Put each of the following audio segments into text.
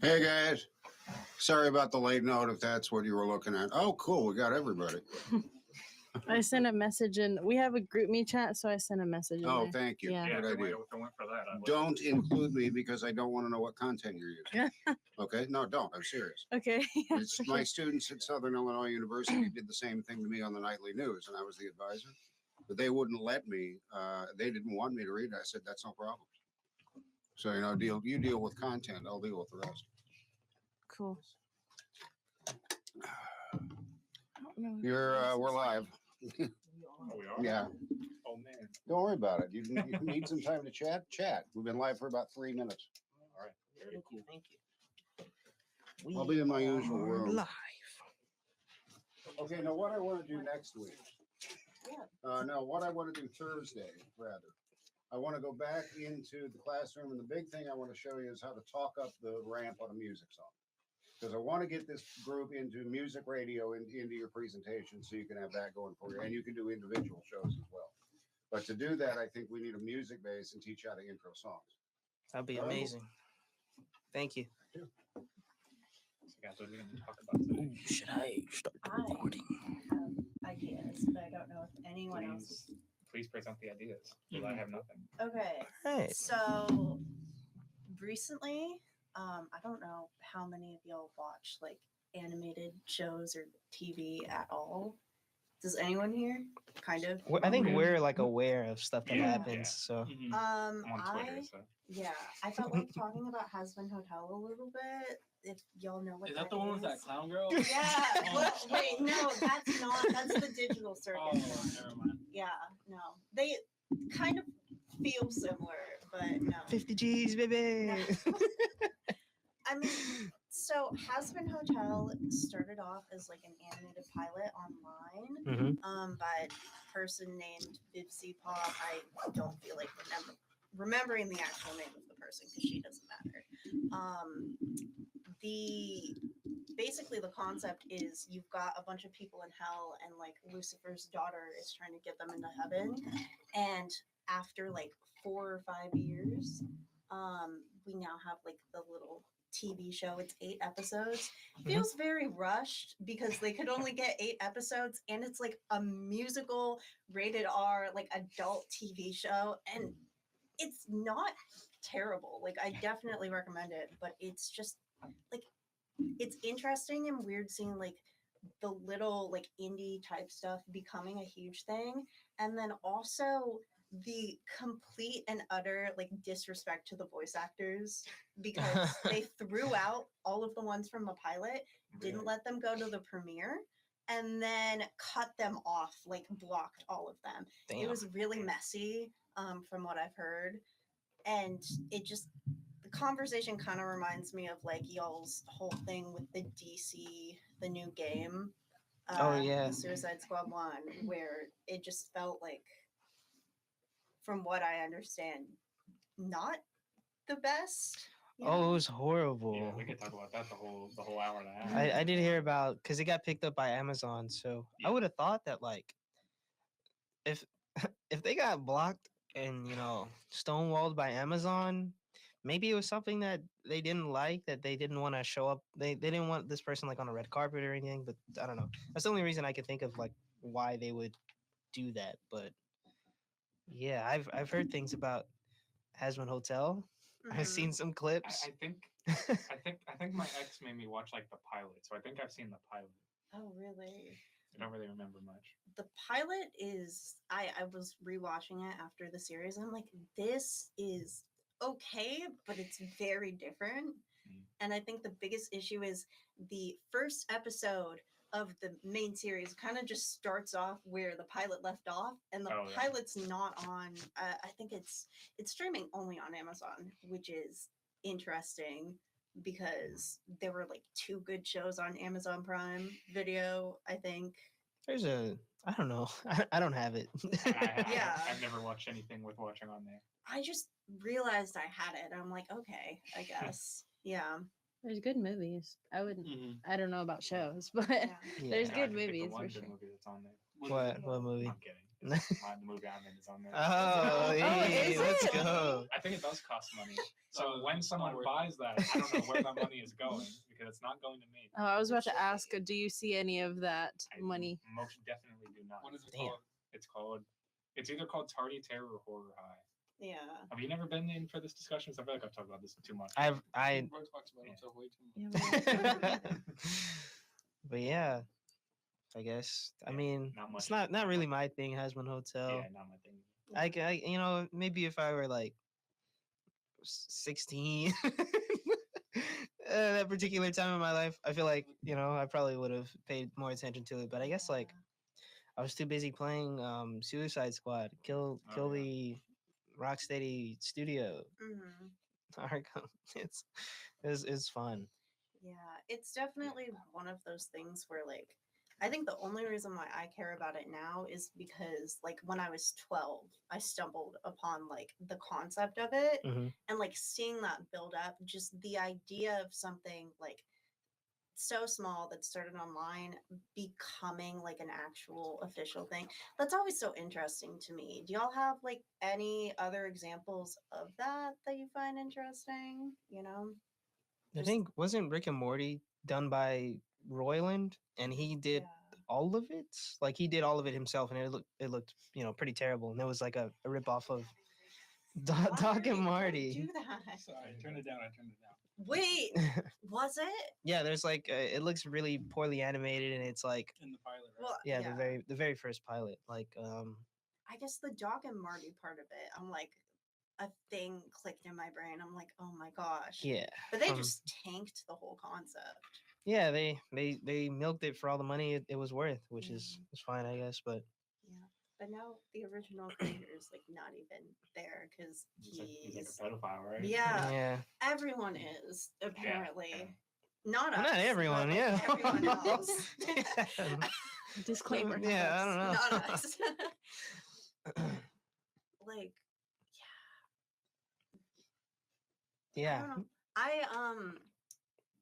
Hey guys, sorry about the late note if that's what you were looking at. Oh, cool, we got everybody. I sent a message in. We have a group me chat, so I sent a message in Oh, there. thank you. Yeah. Good idea. If it went for that, I would. Don't include me because I don't want to know what content you're using. Okay? No, don't. I'm serious. Okay. Yeah, It's my students at Southern Illinois University did the same thing to me on the nightly news, and I was the advisor. But they wouldn't let me. They didn't want me to read it. I said, that's no problem. So, you deal with content. I'll deal with the rest. Cool. We're live. Oh, we are? Yeah. Oh, man. Don't worry about it. You need some time to chat. Chat. We've been live for about 3 minutes. All right. Very cool. Thank you. I'll be in my usual room. Live. Okay, now what I want to do next week. No, what I want to do Thursday, rather. I want to go back into the classroom, and the big thing I want to show you is how to talk up the ramp on a music song. Because I want to get this group into music radio and into your presentation so you can have that going for you. And you can do individual shows as well. But to do that, I think we need a music base and teach how to intro songs. That'd be amazing. Thank you. So, guys, what are we going to talk about today? Should I start recording? I have ideas, but I don't know if anyone else. Please present the ideas, because I have nothing. Okay, Hey. so recently, I don't know how many of y'all watch like animated shows or TV at all. Does anyone here? Kind of. I think we're like aware of stuff that Yeah. happens. Yeah. So I'm on Twitter, so. I felt like talking about Husband Hotel a little bit. If y'all know what Is that the one with that clown girl? Yeah. Oh. Well, wait, no, that's not. That's the digital circus. Oh, never mind. Yeah, no, they kind of feel similar, but no. 50 G's, baby. No. I mean, so Husband Hotel started off as like an animated pilot online, by a person named Bibsy Pop. I don't feel like remembering the actual name of the person because she doesn't matter. Basically the concept is you've got a bunch of people in hell and like Lucifer's daughter is trying to get them into heaven, and after like 4 or 5 years, we now have like the little TV show. It's 8 episodes. Feels very rushed because they could only get 8 episodes, and it's like a musical rated R like adult TV show, and it's not terrible. Like I definitely recommend it, but it's just like it's interesting and weird seeing like the little like indie type stuff becoming a huge thing, and then also the complete and utter like disrespect to the voice actors because they threw out all of the ones from the pilot, didn't let them go to the premiere, and then cut them off, like blocked all of them. Damn. It was really messy, from what I've heard, and it just the conversation kind of reminds me of like y'all's whole thing with the DC, the new game. Oh, yeah. The Suicide Squad 1, where it just felt like, from what I understand, not the best. Oh, it was horrible. Yeah, we could talk about that the whole hour and a half. I did hear about because it got picked up by Amazon. So I would have thought that like if they got blocked and stonewalled by Amazon, maybe it was something that they didn't like, that they didn't want to show up. They didn't want this person like on a red carpet or anything. But I don't know. That's the only reason I could think of like why they would do that. But yeah, I've heard things about Husband Hotel. I've seen some clips. I think my ex made me watch like the pilot, so I think I've seen the pilot. Oh, really? I don't really remember much. The pilot is, I was rewatching it after the series, and I'm like, this is okay, but it's very different. And I think the biggest issue is the first episode of the main series kind of just starts off where the pilot left off, and the pilot's not on. I think it's streaming only on Amazon, which is interesting because there were like 2 good shows on Amazon Prime Video, I think. I don't know. I don't have it. I've never watched anything with watching on there. I just realized I had it. I'm like, okay, I guess. Yeah. There's good movies. I wouldn't. I don't know about shows, but Yeah. there's Yeah, good I can pick the movies one for good sure. movie that's on there. What movie? I'm kidding. The movie I'm in is on there. Oh, hey, is let's it? go. I think it does cost money. So Oh, when it's someone not worth buys that, I don't know where that money is going because it's not going to me. Oh, I was about to ask, do you see any of that I money? most definitely do not. What is it Damn. called? It's either called Tardy Terror or Horror High. Yeah. Have you never been in for this discussion? 'Cause I feel like I've talked about this too much. I Bro talks about Yeah. himself way too much. Yeah, but yeah, I guess. I Yeah, mean, not it's much. not really my thing. Hasman Hotel. Yeah, not my thing. I maybe if I were like 16, that particular time in my life, I feel like I probably would have paid more attention to it. But I guess like I was too busy playing Suicide Squad, kill Oh, yeah. the Rocksteady studio Mhm. Arkham. It's fun. Yeah, it's definitely one of those things where like I think the only reason why I care about it now is because like when I was 12, I stumbled upon like the concept of it Mhm. and like seeing that build up, just the idea of something like so small that started online becoming like an actual official thing. That's always so interesting to me. Do y'all have like any other examples of that that you find interesting? You know? I Just- think wasn't Rick and Morty done by Royland, and he did Yeah. all of it. Like he did all of it himself, and it looked pretty terrible. And it was like a rip off of Why Doc would and you Marty. do that? Sorry, turn it down. Wait, was it? Yeah, there's like it looks really poorly animated, and it's like In the pilot, right? Well, yeah, the very first pilot. Like I guess the Doc and Marty part of it, I'm like, a thing clicked in my brain. I'm like, oh my gosh. yeah, But they from- just tanked the whole concept. yeah, they milked it for all the money it was worth, which is fine, I guess. But Yeah. But now the original creator is like not even there because He's like he's a pedophile, right? yeah, yeah, everyone is apparently. yeah. Not well, us. not everyone. but, Yeah, like, everyone else. Yeah. Disclaimer. not Yeah, I us. don't know. Not us. Like, I Yeah, don't know.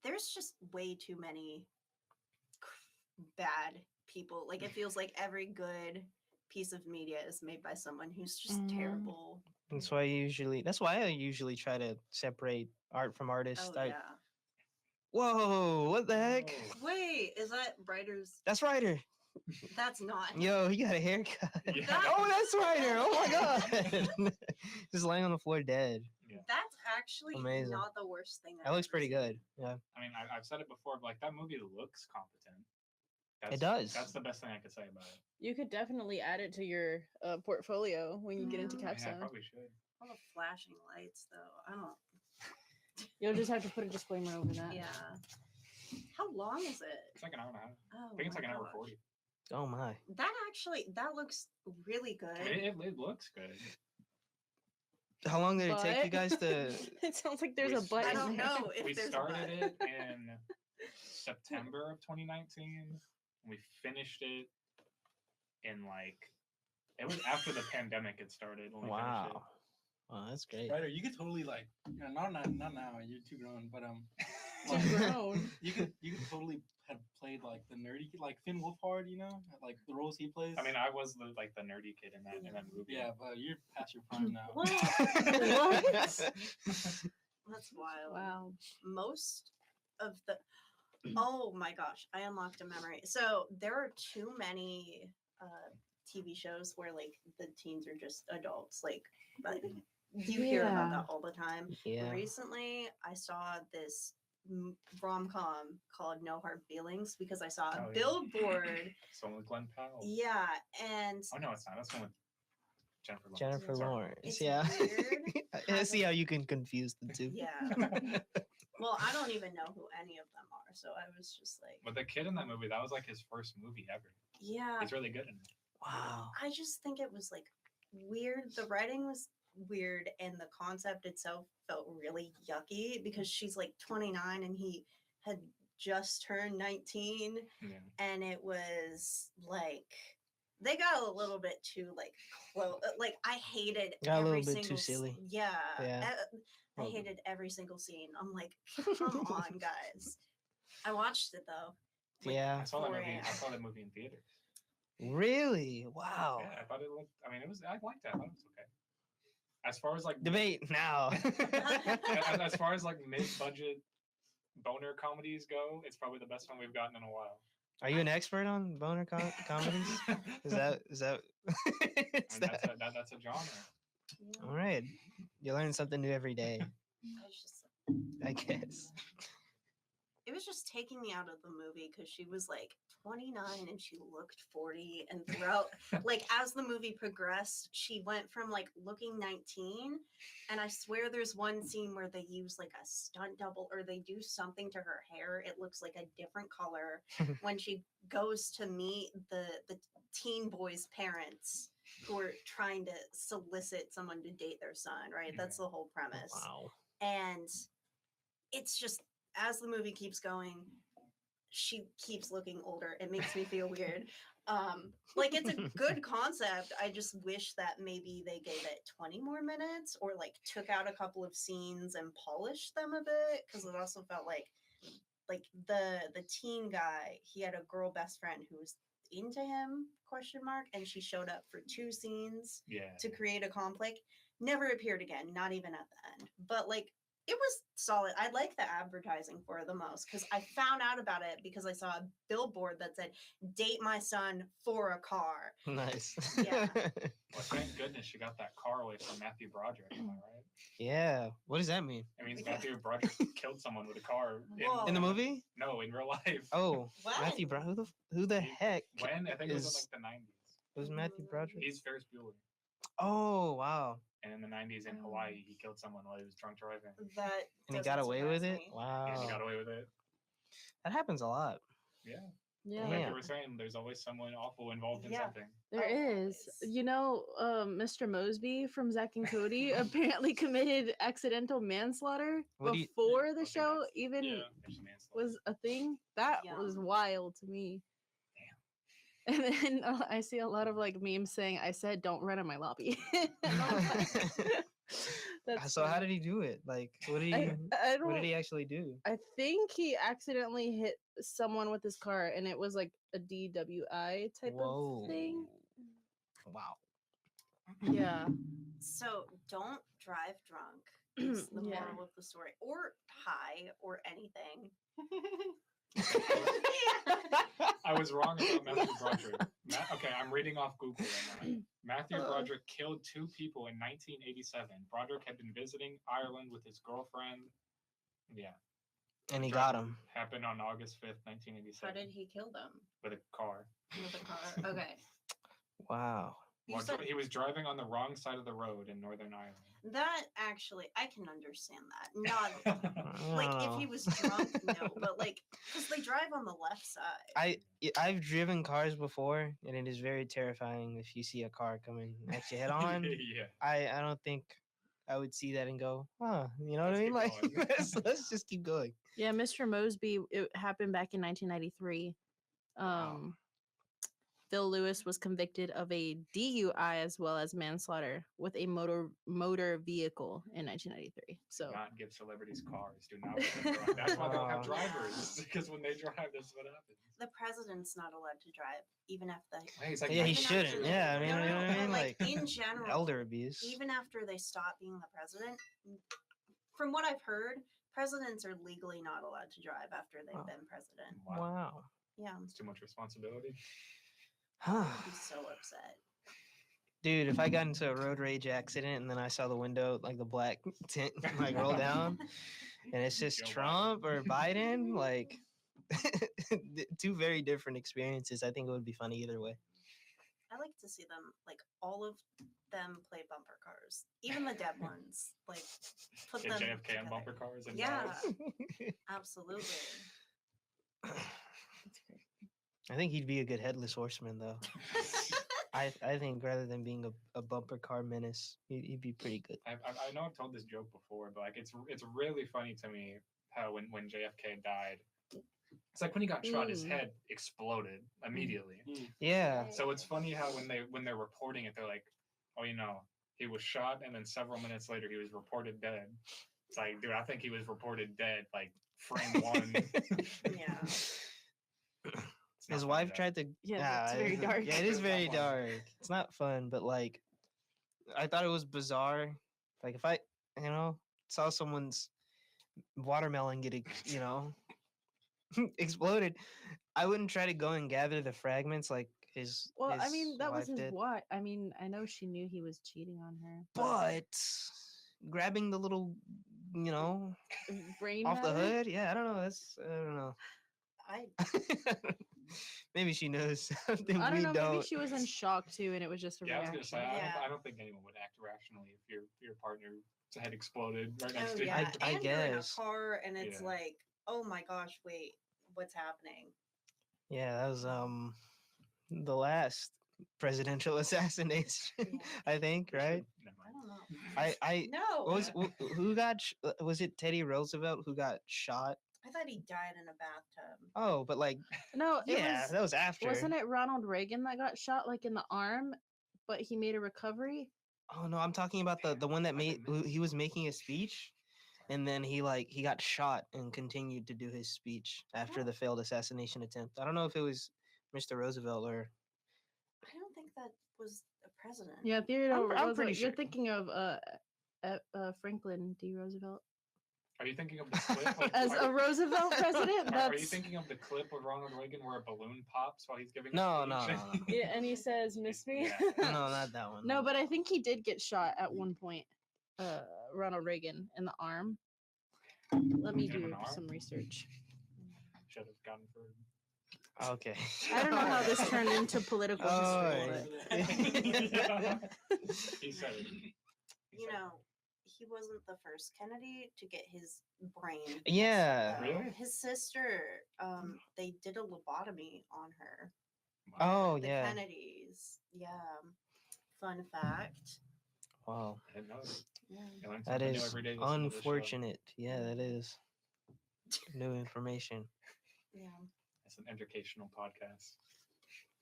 There's just way too many bad people. Like it feels like every good piece of media is made by someone who's just Mhm. terrible. that's why I usually try to separate art from artist. Oh yeah. Whoa, what the heck? Whoa. Wait, is that Ryder's? That's Ryder. That's not. Yo, he got a haircut. Yeah. Oh, that's Ryder. Oh my god. Just laying on the floor dead. That's actually Amazing. not the worst thing. That looks pretty good. Yeah. I mean, I've said it before, but like that movie looks competent. That's, It does. That's the best thing I could say about it. You could definitely add it to your portfolio when you get into Yeah. Yeah, I capstone. probably should. All the flashing lights, though. I don't. You'll just have to put a disclaimer over that. Yeah. How long is it? It's like an hour and a half. Oh, I think it's like my an hour gosh. 40. Oh my. That looks really good. I mean, it looks good. How long did it take you But- guys to? It sounds like there's We a s- button. I don't there. know if We there's started a it button. in September of 2019. And we finished it in like it was after the pandemic had started when we finished it. Wow. Wow, that's great. Ryder, you could totally like, not now. You're too grown, but Too grown. you could totally have played like the nerdy kid, like Finn Wolfhard, like the roles he plays. I mean, I was the nerdy kid in that movie. yeah, but you're past your prime now. What? What? That's wild. Wow. Most of the. Oh my gosh, I unlocked a memory. So there are too many TV shows where like the teens are just adults. Like, you hear about Yeah. that all the time. Yeah. Recently, I saw this rom-com called No Hard Feelings because I saw a Oh, yeah. billboard. Someone with Glenn Powell. Yeah, and Oh no, it's not. That's one with Jennifer Lawrence. Jennifer Sorry. Lawrence. It's Yeah. weird I see how you can confuse the two. yeah. Well, I don't even know who any of them are, so I was just like, But the kid in that movie, that was like his first movie ever. yeah. He's really good in it. Wow. I just think it was like weird. The writing was weird, and the concept itself felt really yucky because she's like 29 and he had just turned 19, Yeah. and it was like they got a little bit too like close. Like I hated Got a every little bit too single silly. Yeah, Yeah. I Well- hated every single scene. I'm like, come on, guys. I watched it though. I Yeah. saw that 4 movie. I a.m. saw that movie in theaters. Really? Wow. Yeah, I thought it looked. I mean, it was. I liked that. I thought it was okay. As far as like Debate now. as far as like mid-budget boner comedies go, it's probably the best one we've gotten in a while. Are you an expert on boner comedies? Is that is that? I mean, that's a genre. Yeah. All right. You learn something new every day, I was just, I guess. it was just taking me out of the movie because she was like 29 and she looked 40. And throughout, like, as the movie progressed, she went from like looking 19. And I swear there's one scene where they use like a stunt double or they do something to her hair. It looks like a different color when she goes to meet the teen boy's parents who are trying to solicit someone to date their son, right? That's the whole premise. Wow. And it's just, as the movie keeps going, she keeps looking older. It makes me feel weird. Like, it's a good concept. I just wish that maybe they gave it 20 more minutes or like took out a couple of scenes and polished them a bit, because it also felt like the teen guy, he had a girl best friend who was into him, and she showed up for 2 scenes to create a conflict, never appeared again, not even at the end. But like, it was solid. I like the advertising for it the most because I found out about it because I saw a billboard that said, "Date my son for a car." Nice. Yeah. Well, thank goodness she got that car away from Matthew Broderick. Am I right? Yeah. What does that mean? It means Matthew Broderick killed someone with a car Whoa. In the movie? No, in real life. Oh, What? Matthew Broderick. Who the heck? When? I think it was in is- like the 90s. Was Matthew Broderick? He's Ferris Bueller. Oh, wow. And in the 90s in Hawaii, he killed someone while he was drunk driving. That And he got doesn't away with surprise it? me. Wow. And he got away with it. That happens a lot. Yeah. Yeah, Like Damn. you were saying, there's always someone awful involved in Yeah. something. there is. Always. You know, Mr. Mosby from Zack and Cody apparently committed accidental manslaughter What do you- before the I think show that's- even There's manslaughter. was a thing. That Yeah. was wild to me. And then I see a lot of like memes saying, "I said don't run in my lobby." And I was like, that's So how funny. did he do it? Like, what did he? I What don't. did he actually do? I think he accidentally hit someone with his car, and it was like a DWI type Whoa. of thing. Wow. Yeah. So don't drive drunk. Is the Yeah. moral of the story, or high, or anything. I was wrong about Matthew Broderick. Okay, I'm reading off Google right now. Matthew Broderick killed 2 people in 1987. Broderick had been visiting Ireland with his girlfriend. Yeah. And he got him. Happened on August 5th, How 1987. did he kill them? With a car. With a car. Okay. Wow. You Well, said he was driving on the wrong side of the road in Northern Ireland. that actually, I can understand that. Not like if he Wow. was drunk, no, but like because they drive on the left side. I've driven cars before, and it is very terrifying if you see a car coming at you head on. Yeah. I don't think I would see that and go, huh, you know what Let's I mean? keep Like, going. let's just keep going. Yeah, Mr. Mosby, it happened back in 1993. Wow. Phil Lewis was convicted of a DUI as well as manslaughter with a motor vehicle in 1993. So Do not give celebrities cars. Do not let them drive. That's why they don't have drivers. Because when they drive, that's what happens. The president's not allowed to drive, even if the Hey, he's like, Yeah, he even shouldn't. after Yeah, I they- mean, no, you know no, what I but, mean? like, Like, in general, elder abuse. even after they stop being the president, from what I've heard, presidents are legally not allowed to drive after they've Oh. been president. wow. Wow. Yeah, It's too much responsibility. I'd be so upset. Dude, if I got into a road rage accident and then I saw the window, like the black tint, like roll down, and it's just Joe Biden. Trump or Biden, like 2 very different experiences. I think it would be funny either way. I like to see them, like all of them play bumper cars, even the dead ones. Like put Get them JFK on together. bumper cars and Yeah, drive. absolutely. I think he'd be a good headless horseman, though. I think rather than being a bumper car menace, he'd be pretty good. I know I've told this joke before, but like it's really funny to me how when JFK died, it's like when he got shot, his Mm. head exploded immediately. Yeah. So it's funny how when they're reporting it, they're like, oh, you know, he was shot, and then several minutes later he was reported dead. It's like, dude, I think he was reported dead like frame 1. Yeah. It's not His funny, wife though. tried to. Yeah, that's very dark. Yeah, it is It's not very fun. dark. It's not fun, but like, I thought it was bizarre. Like if I, you know, saw someone's watermelon get, exploded, I wouldn't try to go and gather the fragments like his. Well, I his mean, that was wife his did. wife. I mean, I know she knew he was cheating on her. But grabbing the little, you know, brain off the matter? hood, yeah, I don't know. That's I don't know. I Maybe she knows something I don't we know. don't. Maybe she was in shock too, and it was just a Yeah, I was gonna say reaction. I Yeah. don't think anyone would act rationally if your partner's head exploded right next oh to you. yeah, I and you're in a guess. car, and it's Yeah. like, oh my gosh, wait, what's happening? Yeah, that was the last presidential assassination. Yeah. I think, We should- right? never I mind. don't know. I No, what was who got was it Teddy Roosevelt who got shot? I thought he died in a bathtub. Oh, but like No, it yeah, was. that was after. Wasn't it Ronald Reagan that got shot like in the arm, but he made a recovery? Oh no, I'm talking about the one that I made didn't he was making a speech and then he got shot and continued to do his speech after the failed assassination attempt. I don't know if it was Mr. Roosevelt or I don't think that was a president. Yeah, Theodore I'm Roosevelt. pretty You're sure. thinking of Franklin D. Roosevelt Are you thinking of the clip? Like, as a are, Roosevelt president. are you That's thinking of the clip of Ronald Reagan where a balloon pops while he's giving? a No, no, speech? no, no. yeah, and he says, "Miss me." Yeah. no, not that one. No, but I think he did get shot at one point. Ronald Reagan in the arm. Let me Hit him in do the arm? some research. Should have gotten for. Okay. I don't know how this turned into political Oh, history, yeah. He said it. You know, he wasn't the first Kennedy to get his brain. messed Yeah. up. Really? His sister, they did a lobotomy on her. Oh The yeah. Kennedys. Yeah. Fun fact. Wow. I didn't know it. Yeah. You learn That something new is every day listening to this show. unfortunate. Yeah, that is new information. Yeah. It's an educational podcast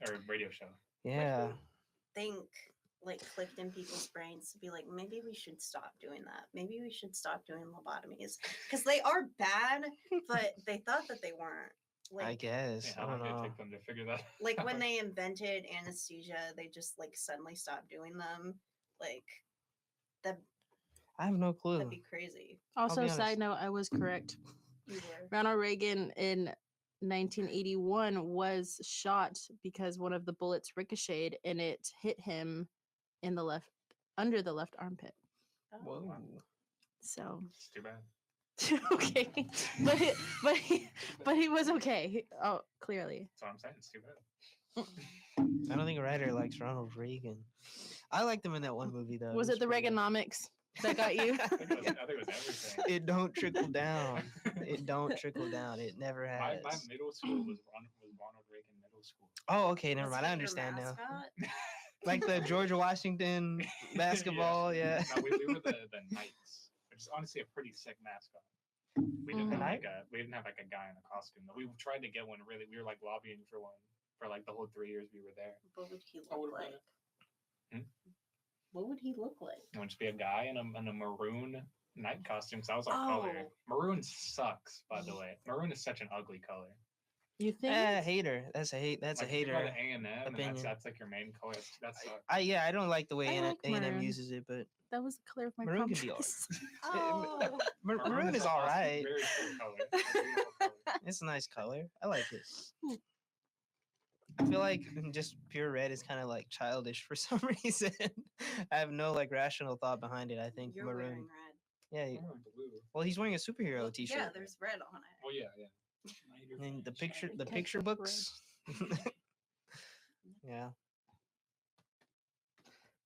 or radio show. Yeah. Think like clicked in people's brains to be like, maybe we should stop doing that. Maybe we should stop doing lobotomies because they are bad, but they thought that they weren't. I Like, guess. Yeah, I how don't long did it know. take them to figure that? like when out? they invented anesthesia, they just like suddenly stopped doing them. Like that I have no clue. that'd be crazy. Also, be side honest. note, I was correct. You were. Ronald Reagan in 1981 was shot because one of the bullets ricocheted and it hit him in the left under the left armpit. Oh. Whoa. So It's too bad. okay, but he was okay. Oh, clearly. That's what I'm saying. It's too bad. I don't think a writer likes Ronald Reagan. I liked him in that one movie though. Was it the pretty good. Reaganomics that got you? I think it was everything. It don't trickle down. It don't trickle down. It never My has. middle school was Ronald Reagan Middle School. Oh, okay, never Was mind. he I your understand now. mascot? Like the George Washington basketball, yeah. No, we were the Knights, which is honestly a pretty sick mascot. We didn't have Knight? we didn't have like a guy in a costume. Though. We tried to get one. Really, we were like lobbying for one for like the whole 3 years we were there. What would he I look would've like? been What would he look like? It would just be a guy in a maroon night costume. So that was our color. Oh. Maroon sucks, by the way. Maroon is such an ugly color. You think? Hater. That's a hate. That's Like, a if you go hater. to A&M, and opinion. that's like your main color. That sucks. I don't like the way I like A&M maroon. uses it, but That was the color of my Maroon prom could be dress. Oh. maroon is an all awesome, right. Very cool color. Beautiful color. It's a nice color. I like it. I feel like just pure red is kind of like childish for some reason. I have no like rational thought behind it. I think You're maroon. wearing red. Yeah. Or blue. Well, he's wearing a superhero T-shirt. Yeah, there's red on it. Well, yeah. And the picture, the Ketchup picture red. books. Yeah.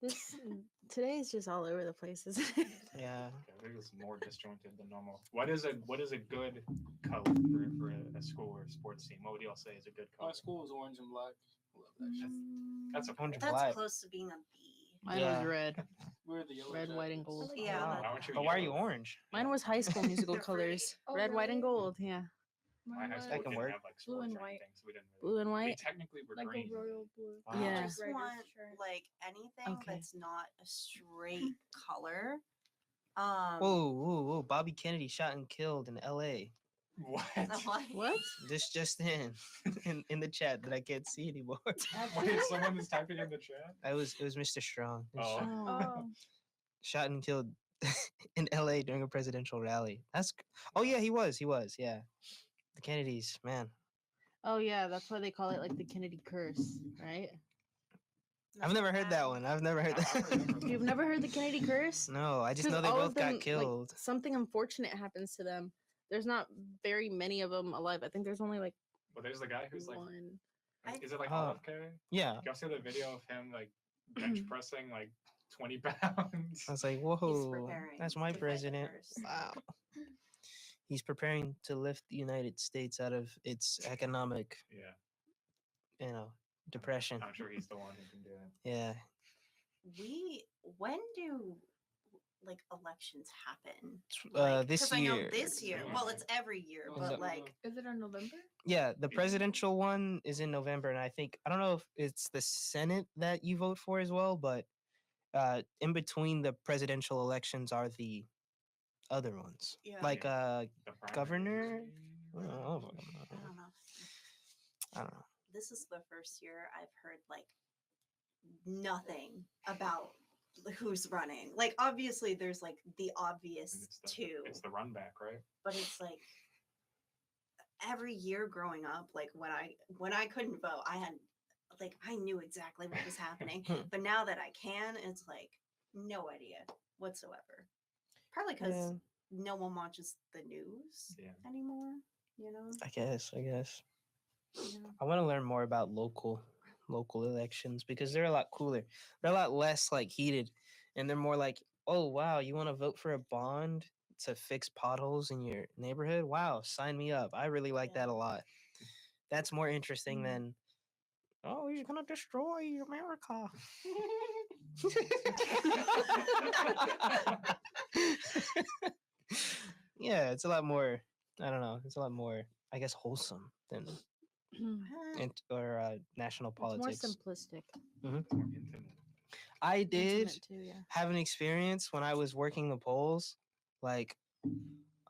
This today is just all over the place, isn't it? Yeah. Okay, I think it's more disjointed than normal. What is a good color for a school or a sports team? What would y'all say is a good color? My school was orange and black. Love that shit. That's a Orange and That's black. close to being a B. Mine Yeah. was red. We're the yellow Red, white, and jackets. gold. Yeah, Wow. that's- Why aren't you But why are you yellow? orange? Mine was High School Musical They're pretty. colors. Oh, Red, white, and really? gold. Yeah. My Mine high was school That can didn't work. have like Blue sports and or white. anything, so we didn't. Blue and We white. technically were like green. a royal blue. Wow. I Yeah. just Writer's want shirt. like anything Okay. that's not a straight color. Whoa, whoa, whoa! Bobby Kennedy shot and killed in L.A. What? What? This just in the chat that I can't see anymore. Wait, someone is typing in the chat. It was Mr. Strong. It was Oh. Oh. shot and killed in LA during a presidential rally. Oh yeah, he was. Yeah. The Kennedys, man. Oh yeah, that's why they call it like the Kennedy curse, right? I've never heard that one. I've never heard I've that. heard that. You've never heard the Kennedy curse? No, I just 'Cause know they all both of them, got like, killed. something unfortunate happens to them. There's not very many of them alive. I think there's only like But there's the guy who's like, one. is it like Oh. RFK? Yeah. Y'all see the video of him like bench pressing like 20 pounds? I was like, whoa, preparing that's my to fight the president. curse. Wow. He's preparing to lift the United States out of its economic, Yeah, depression. I'm sure he's the one who can do it. Yeah. When do like elections happen? This 'cause I know year. this year. Well, it's every year, No, but no, like Is it in November? Yeah, the presidential one is in November, and I don't know if it's the Senate that you vote for as well, but in between the presidential elections are the other ones, Yeah. like The governor. primaries. I don't know. I don't know. I don't know. This is the first year I've heard like nothing about who's running. Like obviously there's like the And obvious two, It's the run back, right? but it's like every year growing up, like when I couldn't vote, I knew exactly what was happening. But now that I can, it's like no idea whatsoever. Probably because Yeah. no one watches the news Yeah. anymore. You know. I guess. Yeah. I want to learn more about local elections because they're a lot cooler. They're a lot less like heated, and they're more like, oh wow, you want to vote for a bond to fix potholes in your neighborhood? Wow, sign me up. I really like that a lot. That's more interesting than, oh, he's gonna destroy America. Yeah, it's a lot more. I don't know. It's a lot more, I guess, wholesome than national It's more politics. simplistic. Intimate. I did Intimate too, yeah. have an experience when I was working the polls. Like,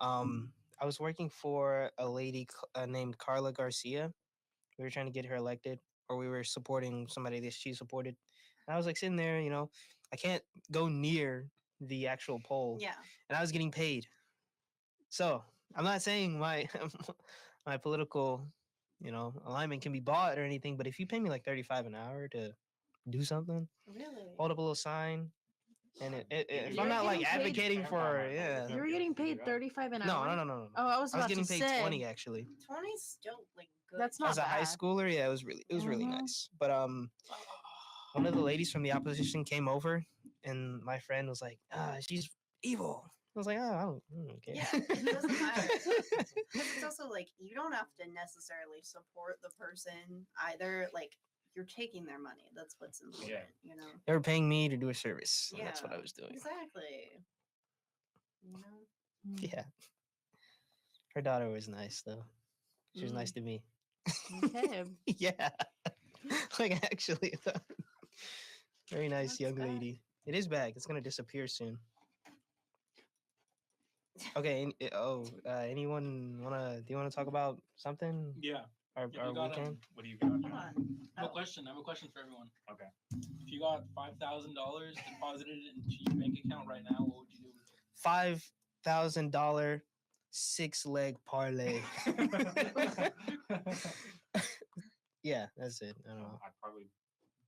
I was working for a lady named Carla Garcia. We were trying to get her elected, or we were supporting somebody that she supported. And I was like sitting there, I can't go near the actual poll, Yeah. and I was getting paid. So I'm not saying my my political, alignment can be bought or anything, but if you pay me like $35 an hour to do something, Really. hold up a little sign, and if You're I'm not like getting paid- advocating for, yeah, You were getting paid 35 an no, hour? no. Oh, I was I was about getting to paid say. 20 actually. 20's still like good. That's As not a high bad. schooler, yeah, it was really Mhm. nice. But one of the ladies from the opposition came over, and my friend was like, she's evil. I was like, I don't care. Yeah, it doesn't matter. Because it's also like you don't have to necessarily support the person either. Like you're taking their money. That's what's important. You know. They were paying me to do a service. And that's what I was doing. Exactly. You know. Yeah. Her daughter was nice though. She was nice to me. Okay. Yeah. Like actually, very nice That's young bad. lady. It is back. It's gonna disappear soon. Okay. Anyone do you wanna talk about something? Yeah. Our If you got, weekend? What do you got, Hold John? on. I have a Oh. question. I have a question for everyone. Okay. If you got $5,000 deposited into your bank account right now, what would you do with it? $5,000 6-leg parlay. Yeah, that's it. I don't know. I'd probably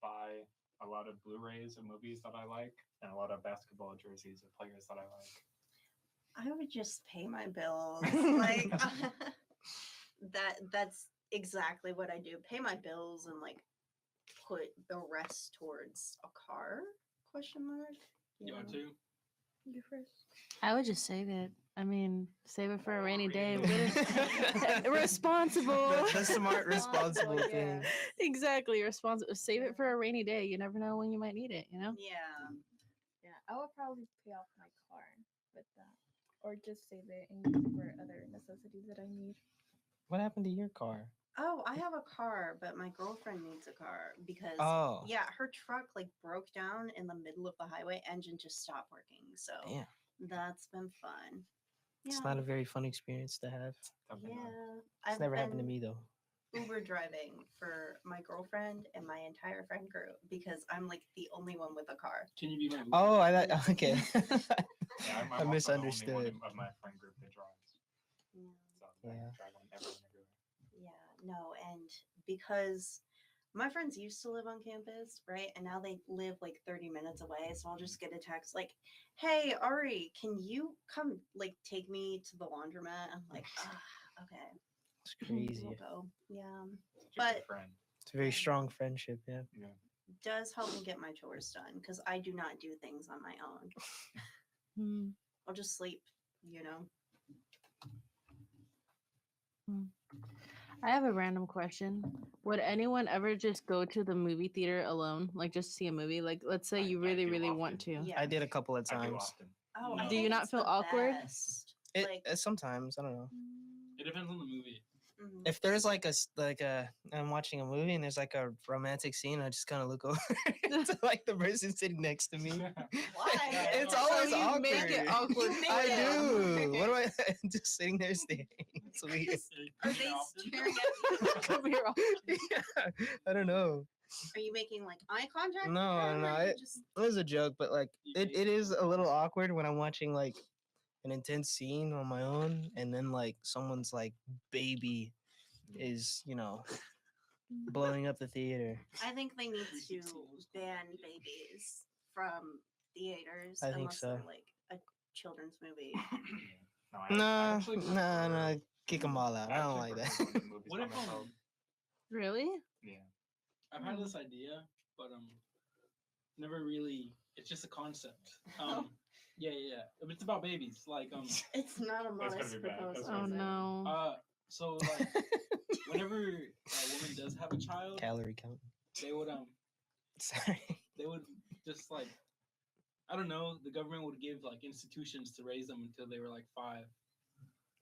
buy a lot of Blu-rays of movies that I like and a lot of basketball jerseys of players that I like. I would just pay my bills. Like that's exactly what I do. Pay my bills and like put the rest towards a car? Question mark. You know? want to? You first. I would just save it. I mean, save it for a rainy day. Responsible. That's a smart, responsible Yeah. thing. Exactly, responsible. Save it for a rainy day. You never know when you might need it. Yeah. Yeah, I would probably pay off my car with that, or just save it and use it for other necessities that I need. What happened to your car? Oh, I have a car, but my girlfriend needs a car because Oh. yeah, her truck like broke down in the middle of the highway. Engine just stopped working. So Damn. that's been fun. It's Yeah. not a very fun experience to have. Definitely not. Yeah. It's never happened to me though. Uber driving for my girlfriend and my entire friend group because I'm like the only one with a car. Can you be my Uber? Oh, I thought okay. Yeah, I'm I also misunderstood. the only one of my friend group that drives. Yeah. So Yeah. I drive on everyone everywhere. Yeah, no, and because my friends used to live on campus, right? And now they live like 30 minutes away. So I'll just get a text like, hey, Ari, can you come like take me to the laundromat? I'm like, okay, It's crazy. we'll go. Yeah. Such a good But- friend. It's a very strong friendship. Yeah. Yeah. Does help me get my chores done because I do not do things on my own. Hmm. I'll just sleep, you know? I have a random question. Would anyone ever just go to the movie theater alone, like just see a movie? Like, let's say I- you I really, do really often. want to. Yeah. I did a couple of I do times. often. Oh, I No. Do you think not it's feel the awkward? best. It Like, sometimes I don't know. It depends on the movie. mhm. If there's like I'm watching a movie and there's like a romantic scene, I just kind of look over to like the person sitting next to me. Why? It's So always you awkward. make it awkward. You make I it do. awkward. What do I? Just sitting there staring. It's weird. Are they staring at you? Could be wrong. Yeah, I don't know. Are you making like eye contact? with No, them, no, or you it- just It was a joke, but like it is a little awkward when I'm watching like an intense scene on my own, and then like someone's like baby is blowing up the theater. I think they need to ban babies from theaters I think unless so. they're like a children's movie. No, I Nah, actually nah, prefer- kick them all out. I don't like actually that. prefer going to movies What by if myself. Really? Yeah. I've had this idea, but never really. It's just a concept. Yeah. But it's about babies. Like It's not a That's gonna modest be bad. That's proposal. Oh gonna is it? no. so like whenever a woman does have a child, Calorie count. they would Sorry. they would just like I don't know. The government would give like institutions to raise them until they were like 5.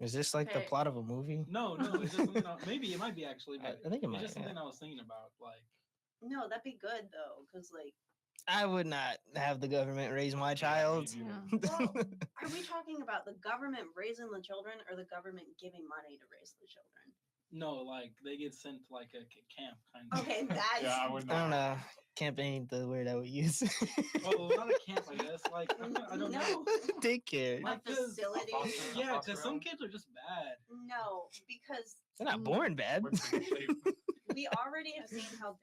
Is this like the Okay. plot of a movie? No, it's just something. Maybe it might be actually, but I think it it's might. just Yeah. something I was thinking about. Like No, that'd be good though, because like, I would not have the government raise my child. me Yeah. neither. well, are we talking about the government raising the children or the government giving money to raise the children? no, like they get sent to like a camp kind of. Okay, that's Yeah, I would I don't not. know. Camp ain't the word I would use. Well, not a camp, I guess. Like I don't know. No. Daycare. a Like, 'cause- facility. foster- Yeah, foster because some home? kids are just bad. No, because They're not born bad. What's in shape? we already have seen how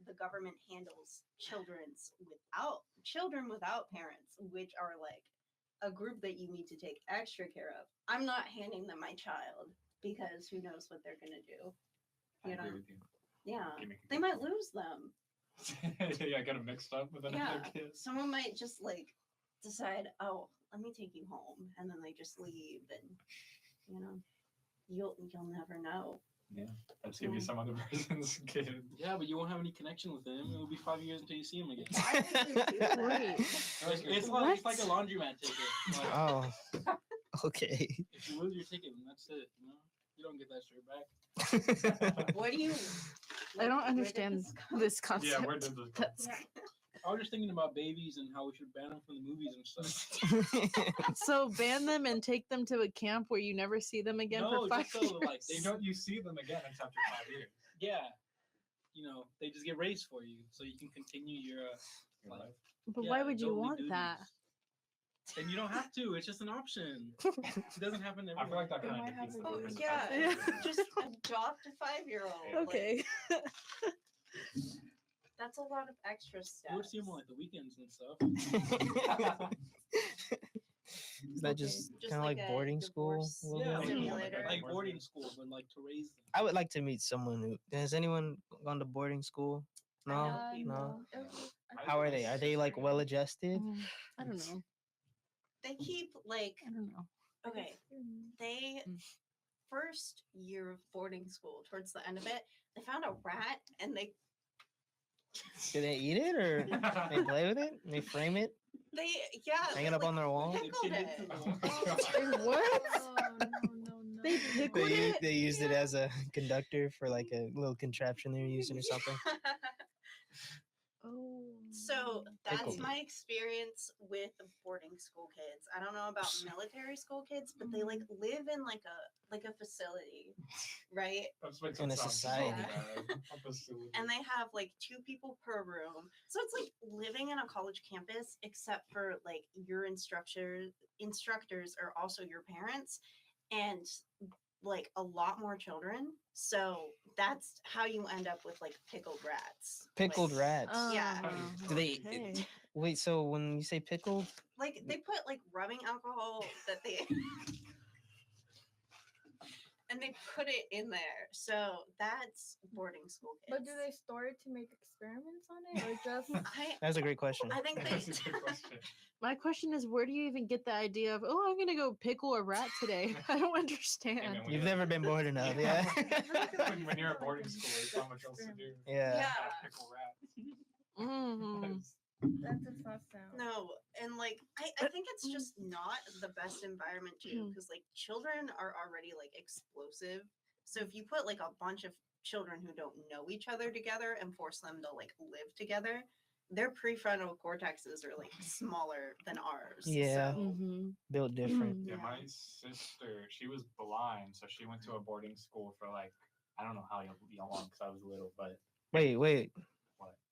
the government handles children without parents, which are like a group that you need to take extra care of. I'm not handing them my child because who knows what they're gonna do. I You agree know, with you. yeah, You make a they good might point. lose them. Yeah, I got them mixed up with another Yeah, kid. someone might just like decide, oh, let me take you home, and then they just leave, and you know, you'll never know. Let's give you some other person's kid. Yeah, but you won't have any connection with them. It will be 5 years until you see them again. Why would you do that? Wait. It's like a laundromat ticket. Like, Oh. Okay. if you lose your ticket, then that's it. You know, you don't get that straight back. What do you? I don't where did understand this come- this concept. Yeah, where did this come That's- Yeah. I was just thinking about babies and how we should ban them from the movies and stuff. So ban them and take them to a camp where you never see them again No, for 5 just so, years. like, They don't. You see them again except for 5 years. Yeah, you know, they just get raised for you, so you can continue your. Your Like, life. But yeah, why would you adultly want that? duties. And you don't have to. It's just an option. It doesn't happen everywhere. I feel like that They kind might of have defeats a the Oh, purpose. yeah, Yeah. just adopt a 5-year-old. Okay. That's a lot of extra steps. You would see them on like the weekends and stuff. Is that Okay, just just kind of like like a boarding school? divorce a little Yeah, bit? simulator. like boarding school, but like to raise them. I would like to meet someone who has anyone gone to boarding school? No, no. It was How are they? Are they like well adjusted? I don't know. They keep like I don't know. okay. They first year of boarding school, towards the end of it, they found a rat and they Do they eat it or they play with it? They frame it, yeah hang they, it up like, on their wall? They pickled pinned it it. to the wall. Oh my God. Wait, what? Oh, no. They pickled it? They used it as a conductor for like a little contraption they were using or something. Oh. So that's Pickled. my experience with boarding school kids. I don't know about military school kids, but they like live in like a facility, right? That's makes In it a sound so society. bad. A facility. And they have like 2 people per room. So it's like living in a college campus, except for like your instructors are also your parents and like a lot more children. So that's how you end up with like pickled rats. Pickled Like, rats. Yeah. Do they okay. wait? So when you say pickled, Like they put like rubbing alcohol that they and they put it in there. So that's boarding school kids. But do they store it to make experiments on it, or just? that's a great question. I think That's a they good question. My question is, where do you even get the idea of, oh, I'm gonna go pickle a rat today? I don't understand. Hey, man, when You've you're- never been bored enough, yeah. when you're at boarding school, there's not much else to do. Yeah. Yeah. Pickle rats. Mhm. That does not sound. No, and like I think it's just not the best environment too, because like children are already like explosive. So if you put like a bunch of children who don't know each other together and force them to like live together, their prefrontal cortexes are like smaller than ours. Yeah. So, Mhm. Built different. Yeah, Yeah. my sister, she was blind, so she went to a boarding school for like I don't know how long because I was little, but Wait. What?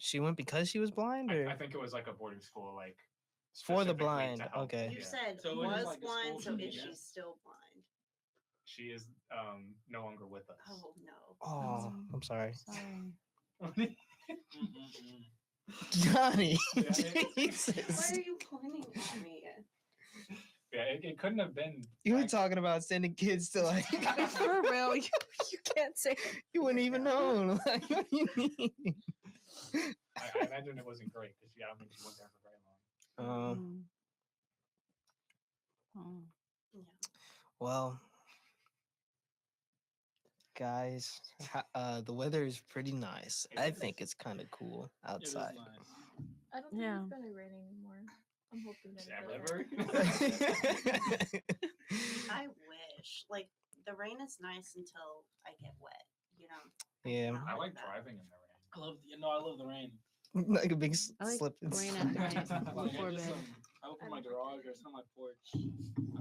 She went because she was blind, or I think it was like a boarding school like For the specifically to blind, help- okay. you yeah. said So it was is like a blind, school so is thing, she yeah. still blind? She is no longer with us. Oh no. Oh, I'm sorry, Sorry. Mm-mm-mm. Johnny. Yeah, it- Jesus. Why are you pointing at me? Yeah, it couldn't have been. You were like- talking about sending kids to like. For real, you can't say. You wouldn't even know. Like, what do you mean? I imagine it wasn't great because I don't think she went there for very long. Mm. Oh. Yeah. Well, guys, the weather is pretty nice. It I is. think it's kind of cool It is outside. nice. I don't think Yeah. it's gonna rain anymore. I'm hoping that it Ever? doesn't. I wish. Like the rain is nice until I get wet, you know. Yeah, Not I like that. driving in the rain. I love the rain. like a big I like slip. and rain slide. at night Like, before I just, bed. I open I my don't like garage it. or sit on my porch. I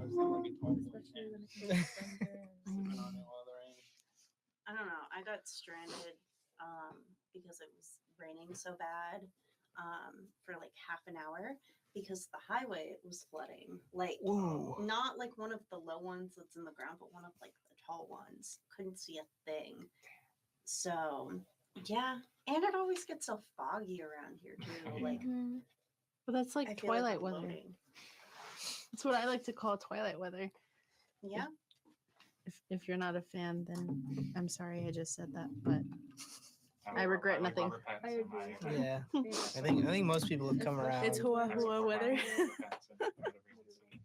just have my guitar going Especially when and it comes to thunder and sipping on it while the rain. I don't know. I got stranded because it was raining so bad for like half an hour because the highway was flooding. Like Whoa. not like one of the low ones that's in the ground, but one of like the tall ones. Couldn't see a thing. So yeah, and it always gets so foggy around here too. Like Mhm. But that's I like feel like twilight I'm weather. floating. That's what I like to call twilight weather. Yeah. If you're not a fan, then I'm sorry I just said that. But I like- regret like nothing. Robert I Pattinson. agree. Yeah, They I think most people have come around. It's I hua support hua weather. Robert Pattinson for whatever reason.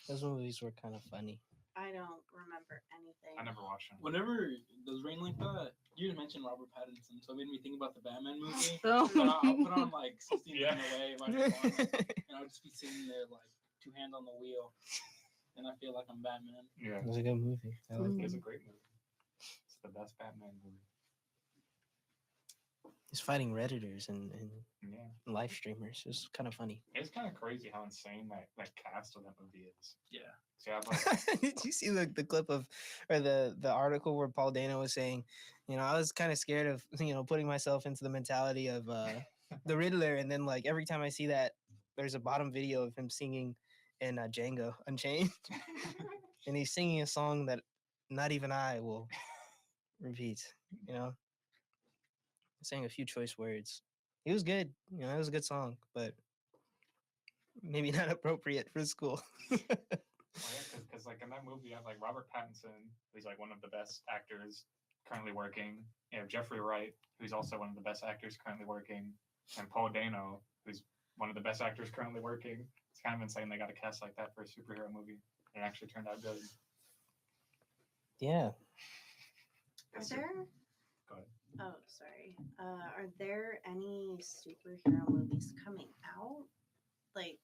Those movies were kind of funny. I don't remember anything. I never watched him. Whenever there's rain like that, you didn't mention Robert Pattinson, so it made me think about the Batman movie. Oh. So I'll put on like 16 Yeah. Feet Away by Nirvana, and I'll just be sitting there like 2 hands on the wheel, and I feel like I'm Batman. Yeah, It was a good movie. I like it's it. a great movie. It's the best Batman movie. He's fighting redditors and Yeah, live streamers. It's kind of funny. it's kind of crazy how insane that cast of that movie is. Yeah. So you have like Did you see the clip of or the article where Paul Dano was saying, I was kind of scared of putting myself into the mentality of the Riddler, and then like every time I see that, there's a bottom video of him singing in Django Unchained, and he's singing a song that not even I will repeat. Saying a few choice words. He was good. It was a good song, but maybe not appropriate for school. because like in that movie, you have like Robert Pattinson, who's like one of the best actors currently working. You have Jeffrey Wright, who's also one of the best actors currently working, and Paul Dano, who's one of the best actors currently working. It's kind of insane they got a cast like that for a superhero movie. It actually turned out good. Yeah. Are It's- there? Go ahead. Oh, sorry. Are there any superhero movies coming out? Like,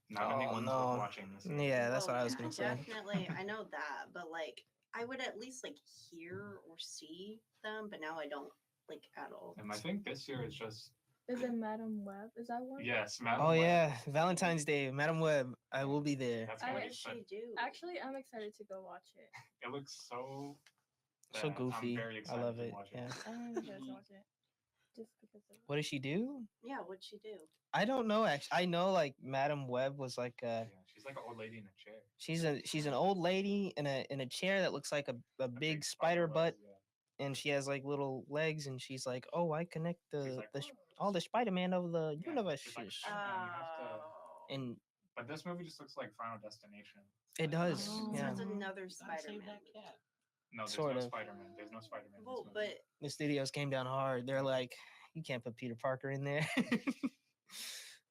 Not many Oh, ones no. worth watching this year. Yeah, that's well, what I was gonna say. Definitely, I know that, but like, I would at least like hear or see them, but now I don't like at all. And I think this year is just Is it Madam Web? Is that one? Yes, Madam Oh Web. yeah, Valentine's Day, Madam Web. I will be there. That's I gonna What be does so, she do? Actually, I'm excited to go watch it. it looks so So bad. goofy. I'm very I excited love to it. watch Yeah. I'm excited to watch it. Just because of What does she do? Yeah, what'd she do? I don't know actually. I know like Madam Web was like Yeah, she's like an old lady in a chair. she's an old lady in a chair that looks like a big spider butt, legs, yeah. and she has like little legs, and she's like, oh, I connect She's like, all the Spider-Man of the yeah, universe. she's like, "Spider-Man, you have to." Oh. And But this movie just looks like Final Destination. it does, Oh. So yeah. it's another Gotta save Spider-Man. that cat. No, there's Sort no of. Spider-Man. There's no Spider-Man. in this Well, movie. but The studios came down hard. They're like, you can't put Peter Parker in there.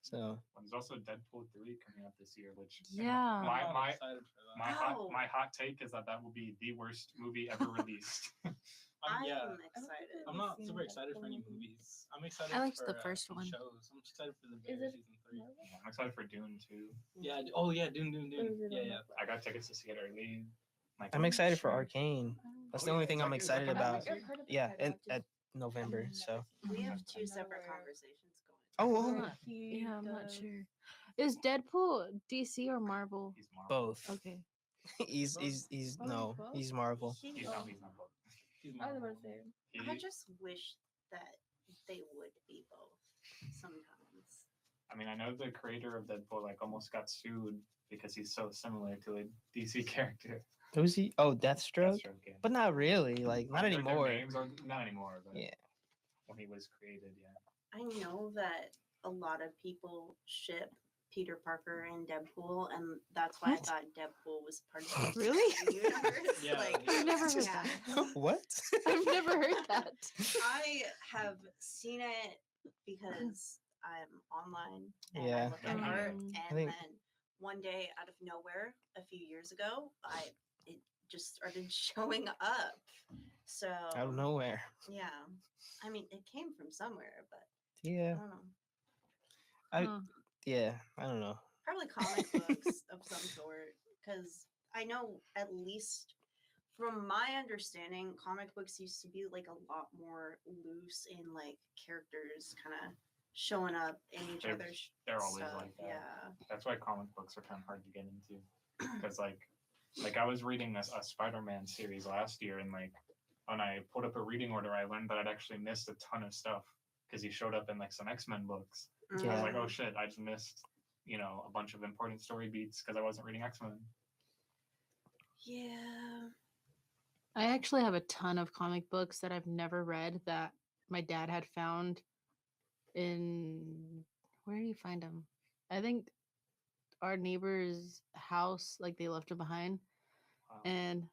So Well, there's also Deadpool 3 coming out this year, which Yeah. my I'm not my excited for that. Oh. my hot take is that will be the worst movie ever released. Yeah, I'm excited. I'm not seen super excited for any Deadpool movie. movies. I'm excited I liked for the first one. shows. I'm excited for the Is Bear it season 3. Marvel? I'm excited for Dune 2. Yeah. Oh yeah, Dune. Or is it Yeah, on yeah. Netflix? I got tickets to see it early. Like, I'm excited for sure. Arcane. That's Oh, the yeah, only is thing that I'm your- is that excited coming out about. this year? I've heard of the Yeah, title, I've at just November. never So seen We it. have Mhm. two I'm separate aware. conversations going. Oh, Uh, He yeah, I'm not does- sure. Is Deadpool DC or Marvel? He's Marvel. both. Okay. he's Both? no, both? he's Marvel. He- He's not. He's not both. He's I was Marvel. about to say. I He, just wish that they would be both sometimes. I mean, I know the creator of Deadpool like almost got sued because he's so similar to a DC character. Who's he? Oh, Deathstroke. Deathstroke, yeah. But not really. Like not I mean, their anymore. names are not anymore, but Yeah. when he was created, yeah. I know that a lot of people ship Peter Parker and Deadpool, and that's why What? I thought Deadpool was part of the Really? universe. Yeah, like, yeah. I've never heard yeah. that. What? I've never heard that. I have seen it because I'm online and Yeah. I look at art, Mm. and think- then one day out of nowhere, a few years ago, it just started showing up. So Out of nowhere. yeah, I mean, it came from somewhere, but I Yeah. don't know. Huh. Yeah. I don't know. Probably comic books of some sort, because I know at least from my understanding, comic books used to be like a lot more loose in like characters kind of showing up in each They're- other's They're always stuff. like that. Yeah. That's why comic books are kind of hard to get into because like I was reading a Spider-Man series last year, and like when I pulled up a reading order, I learned that I'd actually missed a ton of stuff because he showed up in like some X-Men books. I Yeah. was like, Mm. oh shit, I just missed a bunch of important story beats because I wasn't reading X-Men. Yeah. I actually have a ton of comic books that I've never read that my dad had found in where did he find them? I think our neighbor's house, like they left it behind. Wow. And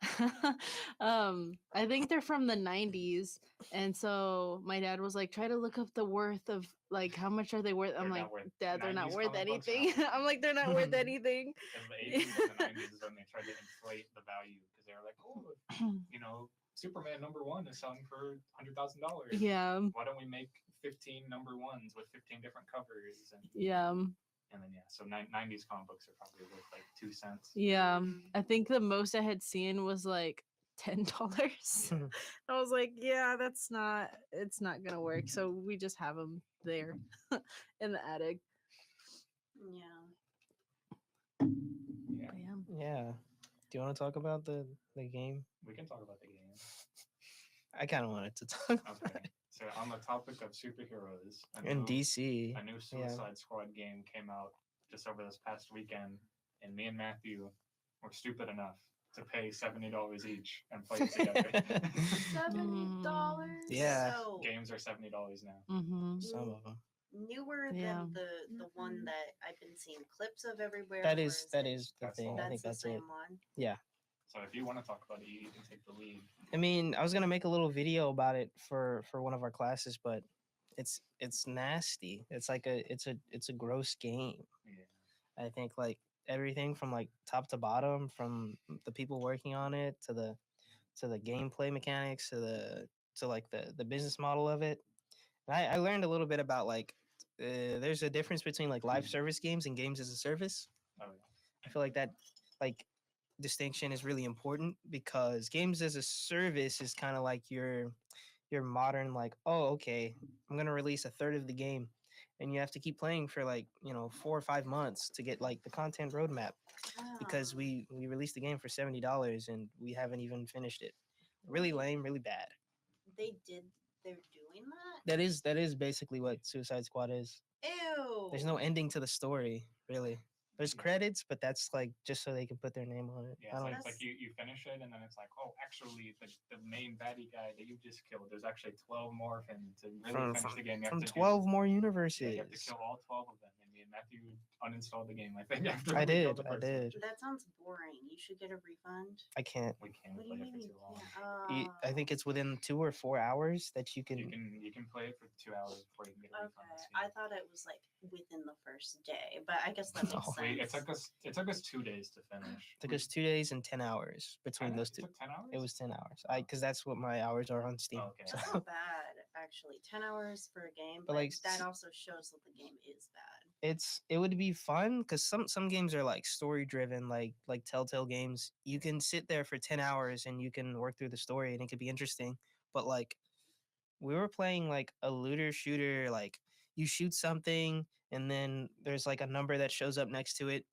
I think they're from the 90s. And so my dad was like, try to look up the worth of like how much are they worth? I'm They're like, not worth- Dad, they're not 90s worth comic books are not anything. worth I'm like, they're not worth anything. In the 80s and the 90s is when they tried to inflate the value because they were like, oh, Superman '1 is selling for $100,000. Yeah. Why don't we make 15 #1s with 15 different covers? And Yeah. then yeah, so 90s comic books are probably worth like 2 cents. Yeah. Mm. I think the most I had seen was like $10. I was like, yeah, it's not gonna work. So we just have them there in the attic. Yeah. Yeah, But yeah. Yeah. Do you want to talk about the game? we can talk about the game. I kind of wanted to talk about Okay, it. so on the topic of superheroes, In DC. a new Suicide Squad game came out just over this past weekend, and me and Matthew were stupid enough to pay $70 each and play it together. $70. Yeah. So Games are $70 now. Mm-hmm. Some of them. newer Yeah. than the one Mhm. that I've been seeing clips of everywhere. That or is the That's thing. all. I That's think the that's it. same one. So if you want to talk about it, you can take the lead. I mean, I was gonna make a little video about it for one of our classes, but it's nasty. It's like it's a gross game. Yeah. I think like everything from like top to bottom, from the people working on it to the gameplay mechanics to like the business model of it. And I learned a little bit about like there's a difference between like live service games and games as a service. Oh, yeah. I feel like that like distinction is really important because games as a service is kind of like your modern like, oh, okay, I'm gonna release a third of the game, and you have to keep playing for like 4 or 5 months to get like the content roadmap because Ah, we released the game for $70 and we haven't even finished it. Really Wait. lame, really bad. they did. They're doing that. That is basically what Suicide Squad is. Ew. There's no ending to the story, really. There's Yeah. credits, but that's like just so they can put their name on it. Yeah, I it's don't. like you finish it and then it's like, oh, actually, the main baddie guy that you just killed, there's actually 12 more of him to really From, finish from, the game. You have from to 12 more Yeah, universes. you have to kill all 12 of them. And me and Matthew uninstalled the game, I think, after I we killed did. the I first one. did. That sounds boring. You should get a refund. I can't. We can't What do play you it for mean too you long. can't? I think it's within 2 or 4 hours that you can. You can play it for 2 hours before you can get a refund. Okay, this I year. thought it was like within the first day, but I guess that makes No. sense. It took us 2 days to finish. Took us 2 days and 10 hours between those It two. took 10 hours. It was 10 hours. Because that's what my hours are on Steam. Oh, okay. So- That's not bad, actually. 10 hours for a game, But, but like, that also shows that the game is bad. it would be fun because some games are like story driven, like Telltale games. You can sit there for 10 hours and you can work through the story and it could be interesting. But like we were playing like a looter shooter, like you shoot something and then there's like a number that shows up next to it,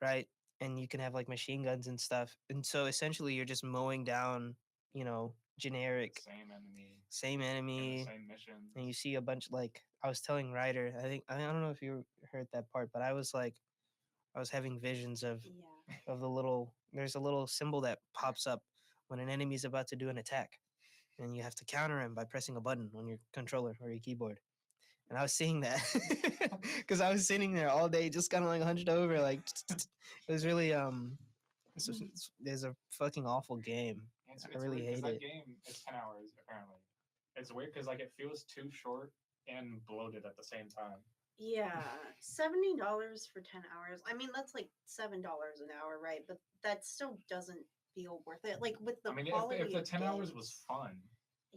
right? And you can have like machine guns and stuff. And so essentially you're just mowing down, generic Same enemy. same enemy. And the same mission. And you see a bunch like I was telling Ryder, I don't know if you heard that part, but I was having visions of Yeah. the there's a little symbol that pops up when an enemy's about to do an attack, and you have to counter him by pressing a button on your controller or your keyboard. And I was seeing that because I was sitting there all day, just kind of like hunched over, like it was really there's a fucking awful game. It's I really weird 'cause hate that it. game is 10 hours apparently. It's weird because like it feels too short and bloated at the same time. Yeah, $70 for 10 hours. I mean, that's like $7 an hour, right? But that still doesn't feel worth it. Like with the I mean, quality if the of 10 hours games. was fun,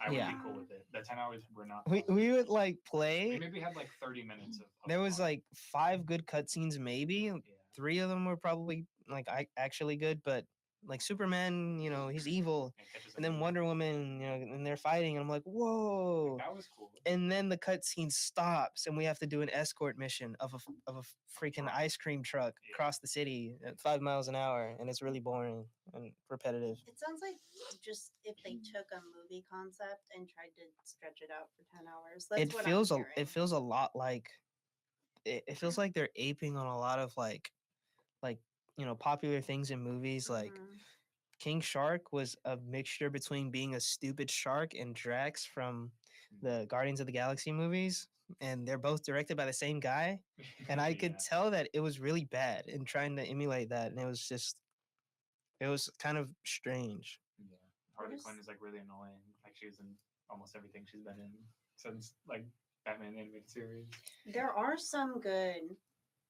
I would Yeah. be cool with it. The 10 hours were not. We fun. we would like We play. maybe had like 30 minutes of. There was fun. like 5 good cutscenes, maybe. Yeah. 3 of them were probably like actually good, but like Superman, he's evil, It catches and then everyone. Wonder Woman, and they're fighting, and I'm like, whoa! That was cool. And then the cutscene stops, and we have to do an escort mission of a freaking Truck. ice cream truck Yeah. across the city at 5 miles an hour, and it's really boring and repetitive. It sounds like just if they took a movie concept and tried to stretch it out for 10 hours. That's It what feels I'm it hearing. feels a lot like it feels like they're aping on a lot of like popular things in movies like. Mhm. King Shark was a mixture between being a stupid shark and Drax from the Guardians of the Galaxy movies, and they're both directed by the same guy. And I could Yeah. tell that it was really bad in trying to emulate that, and it was kind of strange. Yeah. Harley There's- Quinn is like really annoying. Like she's in almost everything she's been in since like Batman animated series. There are some good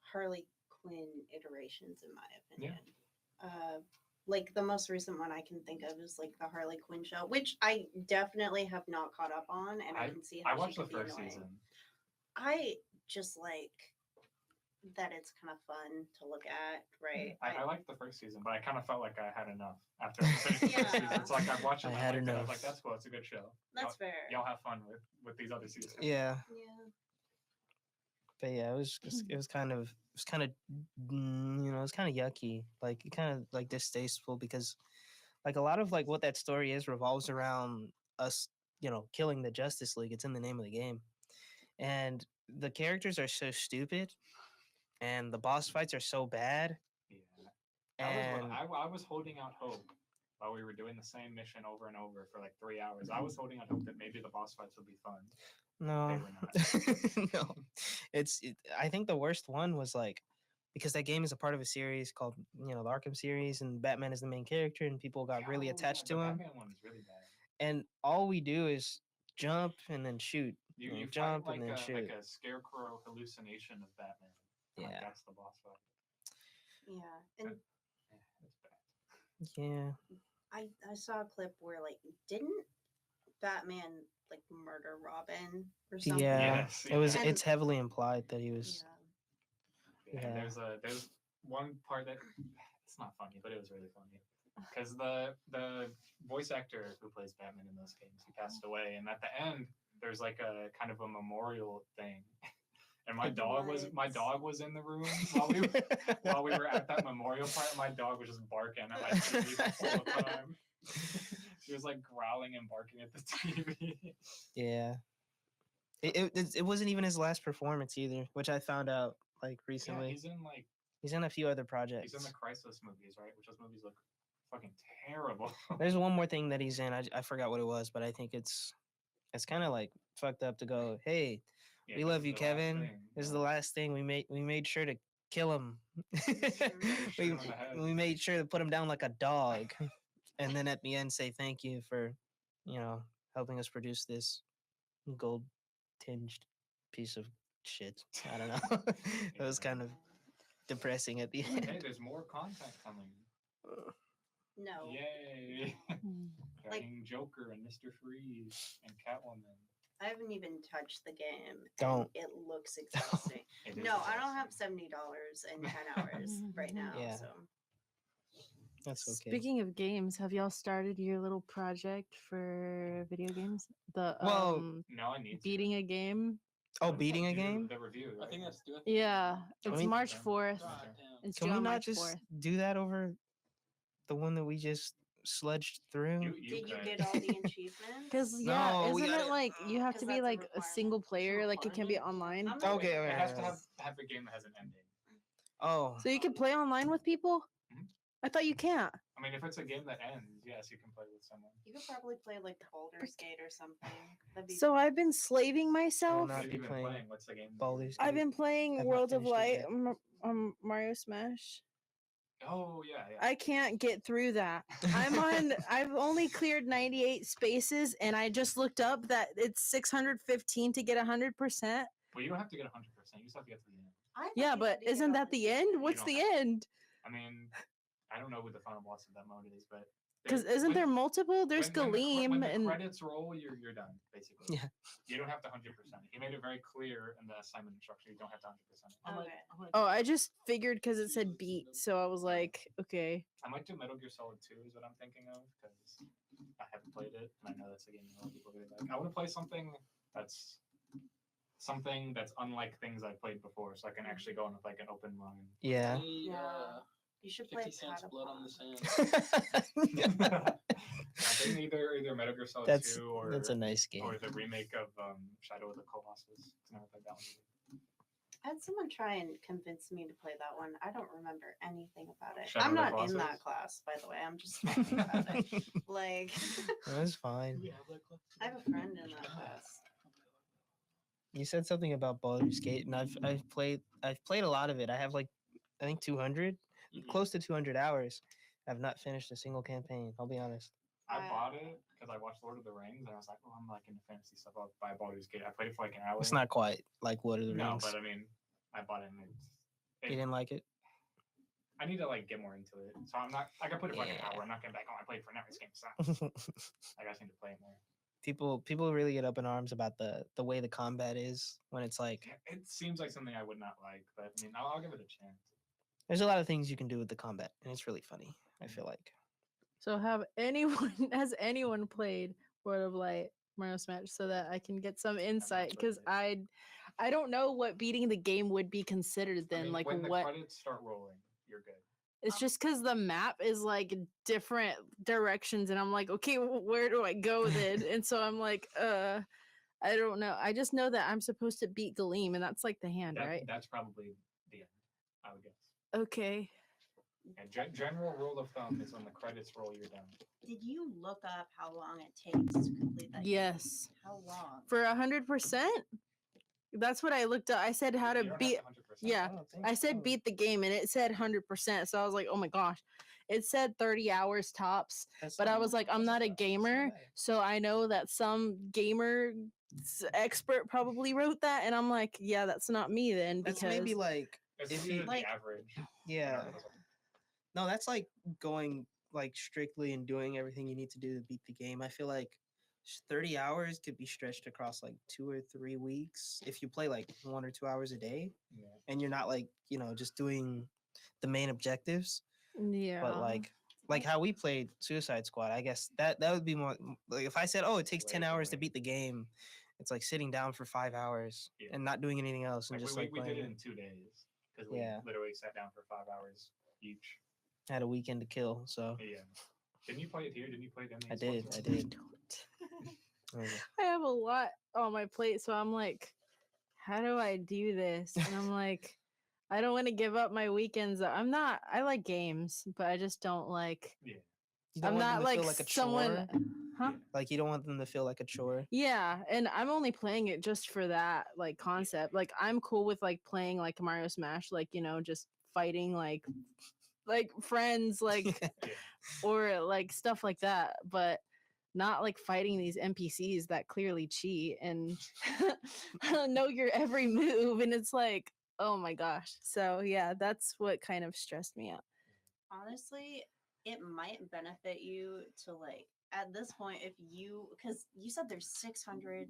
Harley Quinn iterations, in my opinion. Like the most recent one I can think of is like the Harley Quinn show, which I definitely have not caught up on, and I can see how I watched she the could be first annoying. season. I just like that it's kind of fun to look at, right? I liked the first season, but I kind of felt like I had enough after finishing the first Yeah. season. It's like I watched it. I and had liked it. I was enough. like, that's cool. It's a good show. That's fair. Y'all have fun with these other seasons. Yeah, Yeah. but yeah, it was kind of it's kind of yucky. Like it kind of like distasteful because like a lot of like what that story is revolves around us, killing the Justice League. It's in the name of the game, and the characters are so stupid, and the boss fights are so bad. Yeah. And I was holding out hope while we were doing the same mission over and over for like 3 hours. I was holding out hope that maybe the boss fights would be fun. no, They were not. no, I think the worst one was like because that game is a part of a series called the Arkham series, and Batman is the main character, and people got really Oh, attached the to him. Batman one is really bad. And all we do is jump and then shoot. You fight jump like and then shoot. like a scarecrow hallucination of Batman. Like, Yeah. that's the boss fight. Yeah. And Yeah, it's bad. Yeah. I saw a clip where like didn't Batman like murder Robin or something? Yeah. Yes, yeah. It's heavily implied that he was. Yeah. And Yeah. there's one part that it's not funny, but it was really funny. because the voice actor who plays Batman in those games, he passed away, and at the end there's like a kind of a memorial thing. And my dog was in the room while we were at that memorial part. My dog was just barking at my TV the whole time. She was like growling and barking at the TV. Yeah. It wasn't even his last performance either, which I found out like Yeah, recently. he's He's in a few other projects. in the Crisis movies, right? Which those movies look fucking terrible. There's one more thing that he's in. I forgot what it was, but I think it's kind of like fucked up to go, hey, Yeah, we this love is you, the last Kevin. thing, This is yeah. the last thing we made sure to kill him. Shoot him in the head. we made sure to put him down like a dog, and then at the end say thank you for, helping us produce this gold tinged piece of shit. I don't know. It was Yeah. kind of depressing at the Hey, end. there's more content coming. No. Yay! Like- Getting Joker and Mr. Freeze and Catwoman. I haven't even touched the game. and Don't. It looks exhausting. It is No, I don't have exhausting. $70 and 10 hours right now. Yeah. So That's okay. Speaking of games, have y'all started your little project for video games? The Well, No, I need to. beating a game. Oh, Let's, beating a do game? The review. I Right? think that's due. Yeah, Can it's we- March Okay. 4th. God damn. It's Can due we on not March just 4th. do that over the one that we just sludged through? You did you could. get all the achievements? Because No, we isn't it gotta- like you have to 'Cause be that's a like a requirement. single It's a player, like it can be requirement. online. I'm not- Okay, It okay, has to okay. have a game that has an ending. Oh, So you can play online with people? Mhm. I thought you can't. I mean, if it's a game that ends, yes, you can play with someone. You could probably play like Baldur's Gate or something. That'd be So I've been slaving myself. not What have be you been playing playing? What's the game? that Baldur's you're- I've been playing I've not World of finished it Light, yet. Mario Smash. Oh yeah, yeah. I can't get through that. I've only cleared 98 spaces, and I just looked up that it's 615 to get 100%. Well, you don't have to get 100%. You just have to get to the end. I thought Yeah, you had but to get isn't all that the end? What's don't the have to. end? I mean, I don't know who the final boss of that mode is, but Because there- isn't when- there multiple? There's when the Galeem and credits roll, you're done basically. Yeah. You don't have to 100%. He made it very clear in the assignment instruction. You don't have to 100%. Okay. oh, I just figured because it said beat, so I was like, okay. I might do Metal Gear Solid 2 is what I'm thinking of because I haven't played it and I know that's a game a lot of people really like. I want to play something that's unlike things I've played before, so I can actually go on with like an open run. yeah. Yeah. You should play 50 cents blood on the Patapon. sand. I think either Metal Gear Solid that's 2 or a nice game. or the remake of Shadow of the Colossus. I never played that one either. I had someone try and convince me to play that one. I don't remember anything about it. Shadow I'm of the not in Colossus? that class, by the way. I'm just talking about it. Like, That's fine. I have a friend in that class. You said something about Baldur's Gate, and I've played a lot of it. I have like I think 200, Mhm. close to 200 hours. I've not finished a single campaign. I'll be honest. I Uh, bought it because I watched Lord of the Rings and I was like, oh, I'm like into fantasy stuff. I'll buy Baldur's Gate. I played it for like an hour. It's not quite like Lord of the No, Rings. but I mean, I bought it and You didn't like it? I need to like get more into it. So I'm not like I put it for like an Yeah. hour. I'm not gonna be like, oh, I played for an hour. This game sucks. I just need to play it more. People really get up in arms about the way the combat is when it's like It seems like something I would not like, but I mean, I'll give it a chance. there's a lot of things you can do with the combat, and it's really funny. I feel like. So has anyone played World of Light, Mario Smash, so that I can get some insight? played Because it. I don't know what beating the game would be considered I then. mean, like when the what? credits start rolling, you're good. It's just because the map is like different directions, and I'm like, okay, where do I go then? And so I'm like, I don't know. I just know that I'm supposed to beat Galeem, and that's like the hand, right? That's probably the end, I would guess. Okay. And general rule of thumb is when the credits roll, you're done. Did you look up how long it takes to complete that? game? Yes. How long? For 100%. That's what I looked up. I said how You to don't have beat. 100%. Yeah, don't think I said so. beat the game, and it said 100%. So I was like, oh my gosh. It said 30 hours tops. That's But I not- was like, I'm that's not a bad. That's gamer, bad. so I know that some gamer expert probably wrote that, and I'm like, yeah, that's not me then, That's because maybe like It's if usually you the like- average. yeah. No, that's like going like strictly and doing everything you need to do to beat the game. I feel like 30 hours could be stretched across like 2 or 3 weeks if you play like 1 or 2 hours a day Yeah. and you're not like, just doing the main objectives. yeah. But like like how we played Suicide Squad. I guess that would be more like if I said, "Oh, it takes 10 hours to beat the game." It's like sitting down for 5 hours Yeah. and not doing anything else and Like just we like did playing it it. in 2 days because we Yeah. literally sat down for 5 hours each. Had a weekend to kill, so Yeah. Didn't you play it here? Didn't you play it in the I esports did. room? I did. Okay. I have a lot on my plate, so I'm like, how do I do this? And I'm like, I don't want to give up my weekends. I like games, but I just don't like. Yeah. You don't I'm want not them to like feel like a someone. chore. Huh? Yeah. Like you don't want them to feel like a chore. Yeah, and I'm only playing it just for that like concept. Like I'm cool with like playing like Mario Smash, like just fighting like friends, like Yeah. or like stuff like that, but not like fighting these NPCs that clearly cheat and know your every move, and it's like, oh my gosh. So yeah, that's what kind of stressed me out. Honestly, it might benefit you to like at this point if you because you said there's 600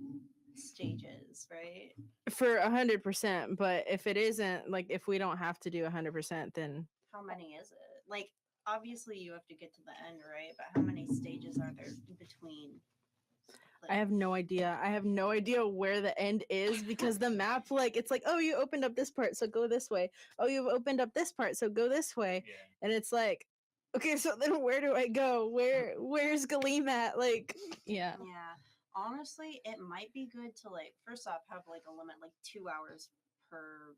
stages, right? For 100%, but if it isn't, like if we don't have to do 100%, then How many is it? Like obviously you have to get to the end, right? But how many stages are there between? I have no idea. I have no idea where the end is because the map, like, it's like, oh, you opened up this part, so go this way. Oh, you've opened up this part, so go this way. Yeah. And it's like, okay, so then where do I go? Where's Galeem at? Like, yeah. Yeah. Honestly, it might be good to like first off have like a limit like 2 hours per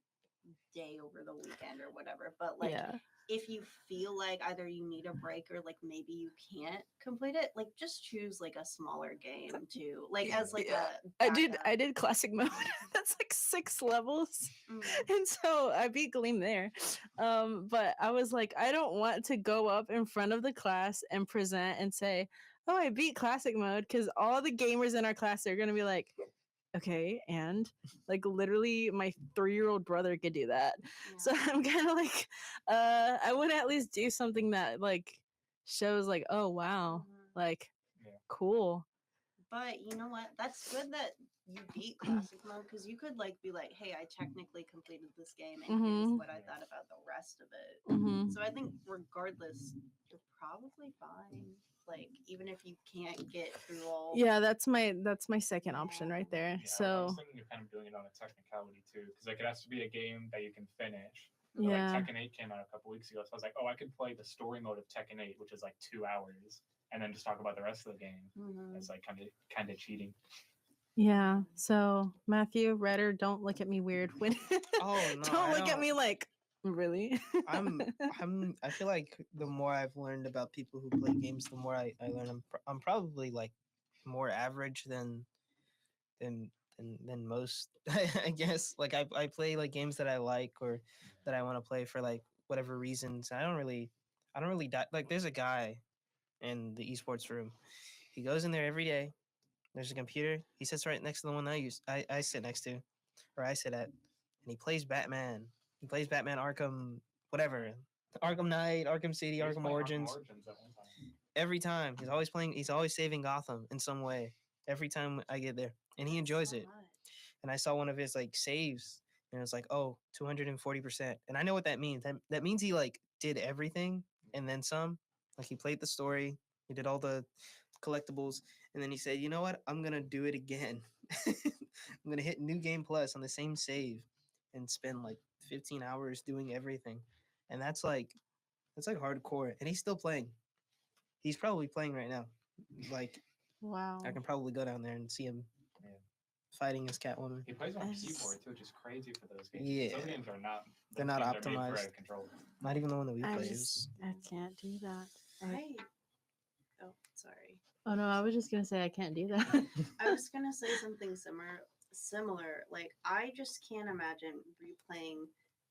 day over the weekend or whatever. But like Yeah. if you feel like either you need a break or like maybe you can't complete it, like just choose like a smaller game too. Like as like Yeah. a I did classic mode. That's like 6 levels. Mm. And so I beat Gleam there. But I was like, I don't want to go up in front of the class and present and say, oh, I beat classic mode, because all the gamers in our class are gonna be like, okay, and like literally my 3-year-old brother could do that. So Yeah. I'm kind of like, I would at least do something that like shows like, oh wow, Mhm. like Yeah. cool. But you know what? That's good that you beat classic mode because you could like be like, hey, I technically completed this game and here's Mhm. what I thought about the rest of it. Mm-hmm. So I think regardless, you're probably fine. Like even if you can't get through all. Yeah, that's my second option right there. Yeah, I So was thinking of kind of doing it on a technicality too, because like it has to be a game that you can finish. But, yeah, like Tekken 8 came out a couple weeks ago, so I was like, oh, I could play the story mode of Tekken 8, which is like 2 hours, and then just talk about the rest of the game. Mhm. It's like kind of cheating. yeah. So Matthew, Redder, don't look at me weird when Oh no, don't look at me like really. I feel like the more I've learned about people who play games, the more I learn. I'm probably like more average than than most. I guess like I play like games that I like or that I want to play for like whatever reasons. I don't really like. There's a guy in the esports room. He goes in there every day. There's a computer. He sits right next to the one I sit next to, or I sit at, and he plays Batman. He plays Batman Arkham, whatever, Arkham Knight, Arkham City, He was Arkham playing Origins. at one time. Every time he's always playing. He's always saving Gotham in some way. Every time I get there, and he enjoys So it. much. And I saw one of his like saves, and it was like, oh, 240%. And I know what that means. That means he like did everything and then some. Like he played the story, he did all the collectibles, and then he said, you know what? I'm gonna do it again. I'm gonna hit New Game Plus on the same save and spend like 15 hours doing everything. And that's like hardcore. And he's still playing. He's probably playing right now. Like Wow. I can probably go down there and see him Yeah. fighting as Catwoman. He plays on That's- keyboard too, which is crazy for those games. Yeah. Those games are not. They're those not games are made for optimized. a controller. Not even the one that we I play. just I can't do that. Oh, sorry. Oh no, I was just gonna say I can't do that. I was gonna say something similar. Like I just can't imagine replaying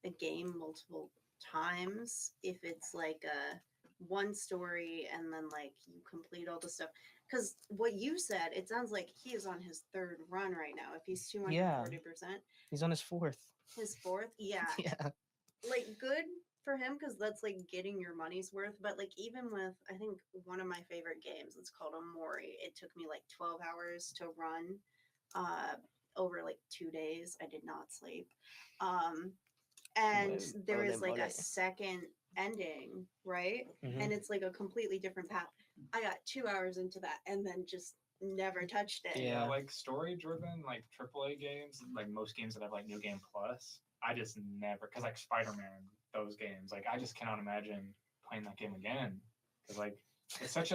the game multiple times if it's like a one story and then like you complete all the stuff. Because what you said, it sounds like he is on his third run right now. If he's 240%, He's on his fourth. his fourth, yeah, Yeah. like good for him because that's like getting your money's worth. But like even with I think one of my favorite games, it's called Omori. It took me like 12 hours to run over like 2 days. I did not sleep. And Well, there is then like a mole. second ending, right? Mhm. And it's like a completely different path. I got 2 hours into that and then just never touched it. Yeah, Yeah. like story driven, like AAA games, like most games that have like New Game Plus, I just never, because like Spider-Man, those games, like I just cannot imagine playing that game again. Because like it's such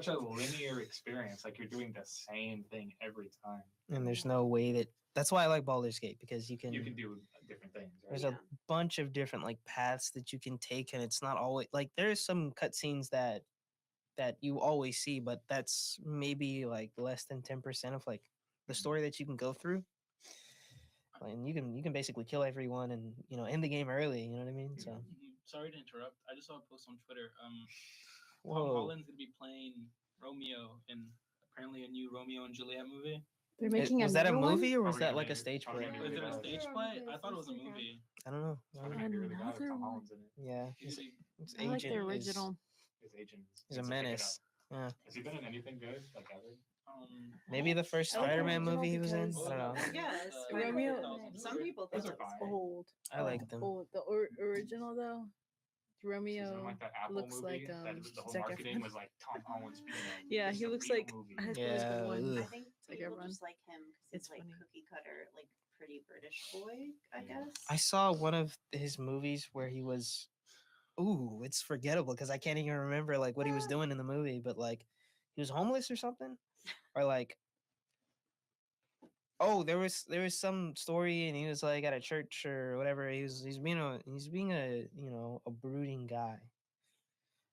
a linear experience. Like you're doing the same thing every time. And there's no way that's why I like Baldur's Gate, because you can You can do different things. Right? there's Yeah. a bunch of different like paths that you can take, and it's not always like there's some cutscenes that you always see, but that's maybe like less than 10% of like the story that you can go through. And you can basically kill everyone and end the game early. You know what I mean? So Sorry to interrupt. I just saw a post on Twitter. Tom whoa, Holland's gonna be playing Romeo in apparently a new Romeo and Juliet movie. They're making was that a another one? movie or was Are we that gonna like a do- stage are we play? gonna Is do it a that? stage play? I thought it was a movie. I don't know. I don't agree with the guy with Another Tom one? Holland's in it. Yeah, He's his I like agent the original. His agent is a needs to pick it menace. up. Yeah, Has he been in anything good like ever? maybe the first I like the Spider-Man original movie he was in. because- I don't know. Yes, Romeo- Some people think Those are it's fine. Old. I like them. Old. The original though, She's in Romeo. like that Apple looks movie. like, That the whole Zac marketing Efron. was like Tom Holland's being a Yeah, he a looks real like movie. High School Musical Yeah, one. I ugh. think like people everyone. just like him because It's he's like funny. cookie cutter, like pretty British boy, I Yeah. guess. I saw one of his movies where he was. Ooh, it's forgettable because I can't even remember like what he was doing in the movie, but like he was homeless or something, or like. Oh, there was some story, and he was like at a church or whatever. He's being a a brooding guy,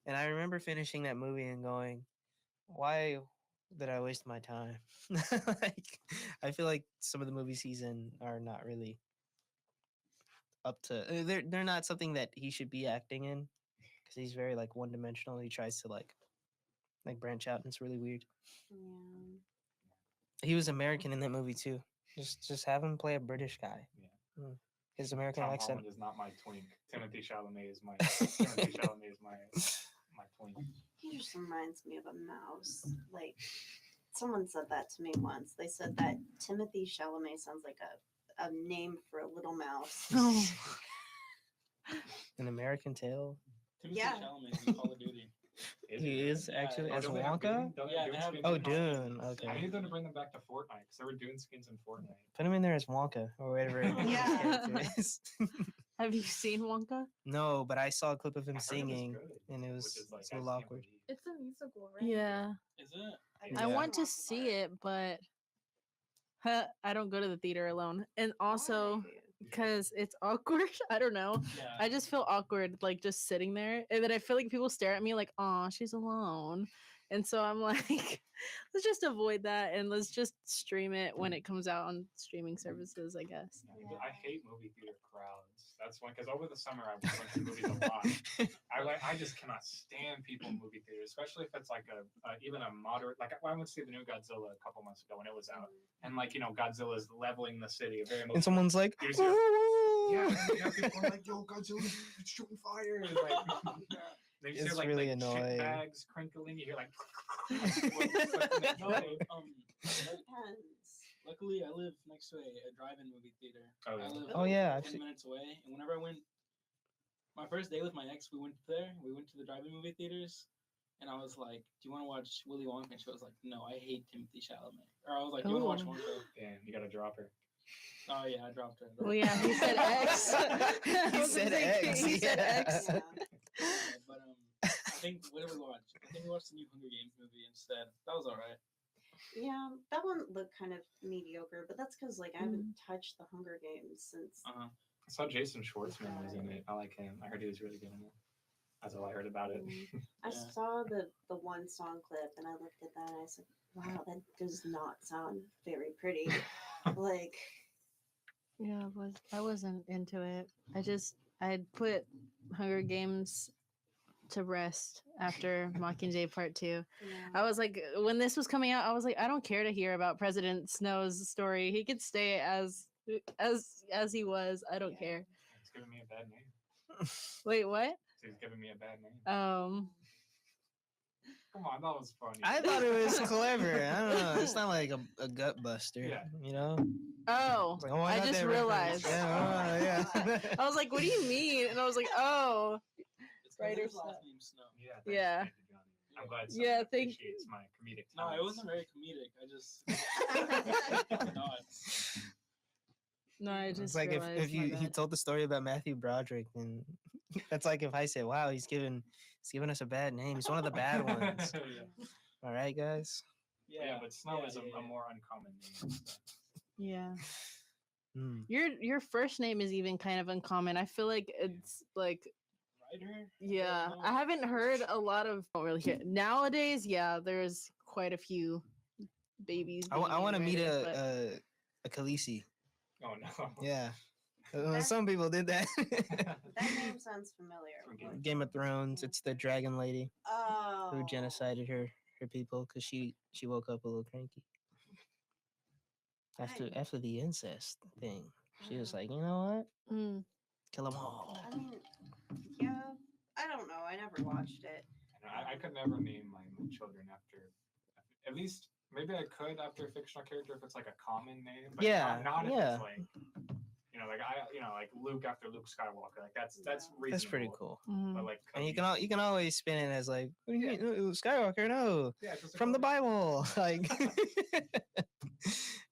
and I remember finishing that movie and going, why did I waste my time? Like, I feel like some of the movies he's in are not really up to. They're not something that he should be acting in because he's very like one dimensional. He tries to like branch out, and it's really weird. Yeah. He was American in that movie too. Just have him play a British guy. Yeah. His American Tom accent. Holland is not my twink. Timothy Chalamet is my Timothy Chalamet is my twink. He just reminds me of a mouse. Like someone said that to me once. They said that Timothy Chalamet sounds like a name for a little mouse. Oh. An American Tale. Timothy Yeah. Chalamet in Call of Duty. He really? is Yeah, actually yeah. as Don't they have Wonka. Dune? Don't they Yeah, have they have- skins Oh, in Fortnite? Dune. Okay. I need them to bring them back to Fortnite because there were Dune skins in Fortnite. Put him in there as Wonka or whatever his Yeah. character is. Have you seen Wonka? No, but I saw a clip of him I heard it was singing, good, and it which was is, like, it's a I little just can't awkward. believe. It's a musical, right? Yeah. Is it? I've I Yeah. want to never see watched it, but I don't go to the theater alone. And also, Why? because it's awkward. I don't know. Yeah. I just feel awkward, like just sitting there. And then I feel like people stare at me like, "Aw, she's alone." And so I'm like, let's just avoid that and let's just stream it when it comes out on streaming services, I guess. Yeah, I hate movie theater crowds. That's one because over the summer I went to movies a lot. I just cannot stand people in movie theaters, especially if it's like even a moderate. Like I went to see the new Godzilla a couple months ago when it was out, and like Godzilla's leveling the city. Very And emotional. someone's like, You see- "Woo!" Yeah, and you have people going like, "Yo, Godzilla, it's shooting fire!" And, like, then you It's hear, like, really like annoying. shit bags crinkling. You hear like, No, Depends. luckily I live next to a drive-in movie theater. Oh, I yeah. live Oh, yeah, I've 10 seen- minutes away, and whenever I went, my first day with my ex, we went there. We went to the drive-in movie theaters, and I was like, "Do you want to watch Willy Wonka?" And she was like, "No, I hate Timothy Chalamet." Or I was like, "You want to Oh. watch Wonka?" damn, you gotta drop her. Oh yeah, I dropped her. Well, yeah, he said X. He said X, He said yeah. X. Yeah. Yeah, but I think what did we watch? I think we watched the new Hunger Games movie instead. That was all right. Yeah, that one looked kind of mediocre, but that's because like I haven't touched the Hunger Games since. Uh-huh. I saw Jason Schwartzman was in it. I like him. I heard he was really good in it. That's all I heard about it. I Yeah. saw the one song clip and I looked at that and I said, "Wow, that does not sound very pretty." Like, Yeah, I wasn't into it. I put Hunger Games to rest after Mockingjay Part 2. yeah. I was like, when this was coming out, I was like, I don't care to hear about President Snow's story. He could stay as he was. I don't Yeah. care. It's giving me a bad name. Wait, what? He's giving me a bad name. Come on, that was funny. I thought it was clever. I don't know. It's not like a gut buster, Yeah. you know? Oh, It's like, oh, I got just that reference. realized. Yeah, yeah. I was like, what do you mean? And I was like, oh, It's Brighter His last Snow. name Snow. Yeah. Yeah. Thank you, Johnny. I'm glad Yeah, someone thank- appreciates my comedic No, talents. it wasn't very comedic. I just dots. No, I just It's like realized if my you bad. told the story about Matthew Broderick, and that's like if I said, "Wow, he's giving us a bad name. He's one of the bad ones." Yeah. All right, guys. Yeah, but Snow is a yeah. more uncommon name. So. Yeah. Hmm. Your first name is even kind of uncommon. I feel like it's like Writer? yeah. know. I haven't heard a lot of don't really hear nowadays. Yeah, there's quite a few babies. I being want to named meet Ryder, but- a Khaleesi. Oh no. Yeah. That's- Some people did that. That name sounds familiar. From What- Game of Thrones. It's the dragon lady Oh. who genocided her people because she woke up a little cranky after the incest thing. She was like, you know what? Mm. Kill them all. I mean, yeah. I don't know. I never watched it. I could never name my children after, at least maybe I could after a fictional character if it's like a common name. But Yeah, not if yeah. it's like, like Luke after Luke Skywalker. Like that's reasonable. That's pretty cool. Mhm. But like, And you can always spin it as like, what do you Yeah. mean? Ooh, Skywalker? No, yeah, it's just a from the cool- Bible. Like,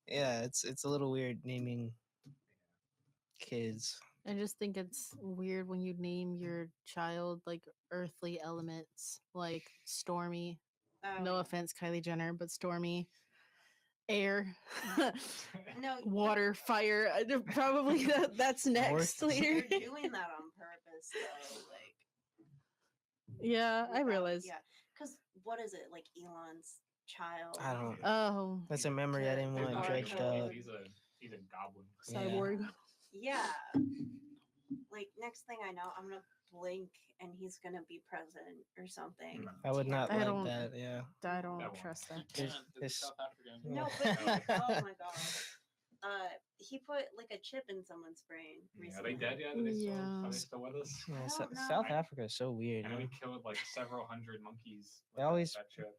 yeah, it's a little weird naming kids. I just think it's weird when you name your child like earthly elements, like Stormy. Oh, No yeah. offense, Kylie Jenner, but Stormy, air, No, water, fire. Probably that's next North. later. they're doing that on purpose, though. Like, Yeah, I without- realized. Yeah, because what is it like Elon's child? I don't. Oh, That's a memory I didn't There's want not Sorry, dredged even- up. He's a goblin. Yeah. cyborg. Yeah. Like next thing I know, I'm gonna blink and he's gonna be president or something. I would not I like don't- that. Yeah. I don't That one. trust that. Yeah, It's- it's it's- South African. No, Yeah. but oh my god. He put like a chip in someone's brain Yeah, are recently. they dead yet? Are they still, Yeah. are they still with us? Yeah, I don't know. South Africa is so weird. I know huh? he killed like several hundred monkeys. They with always- that chip.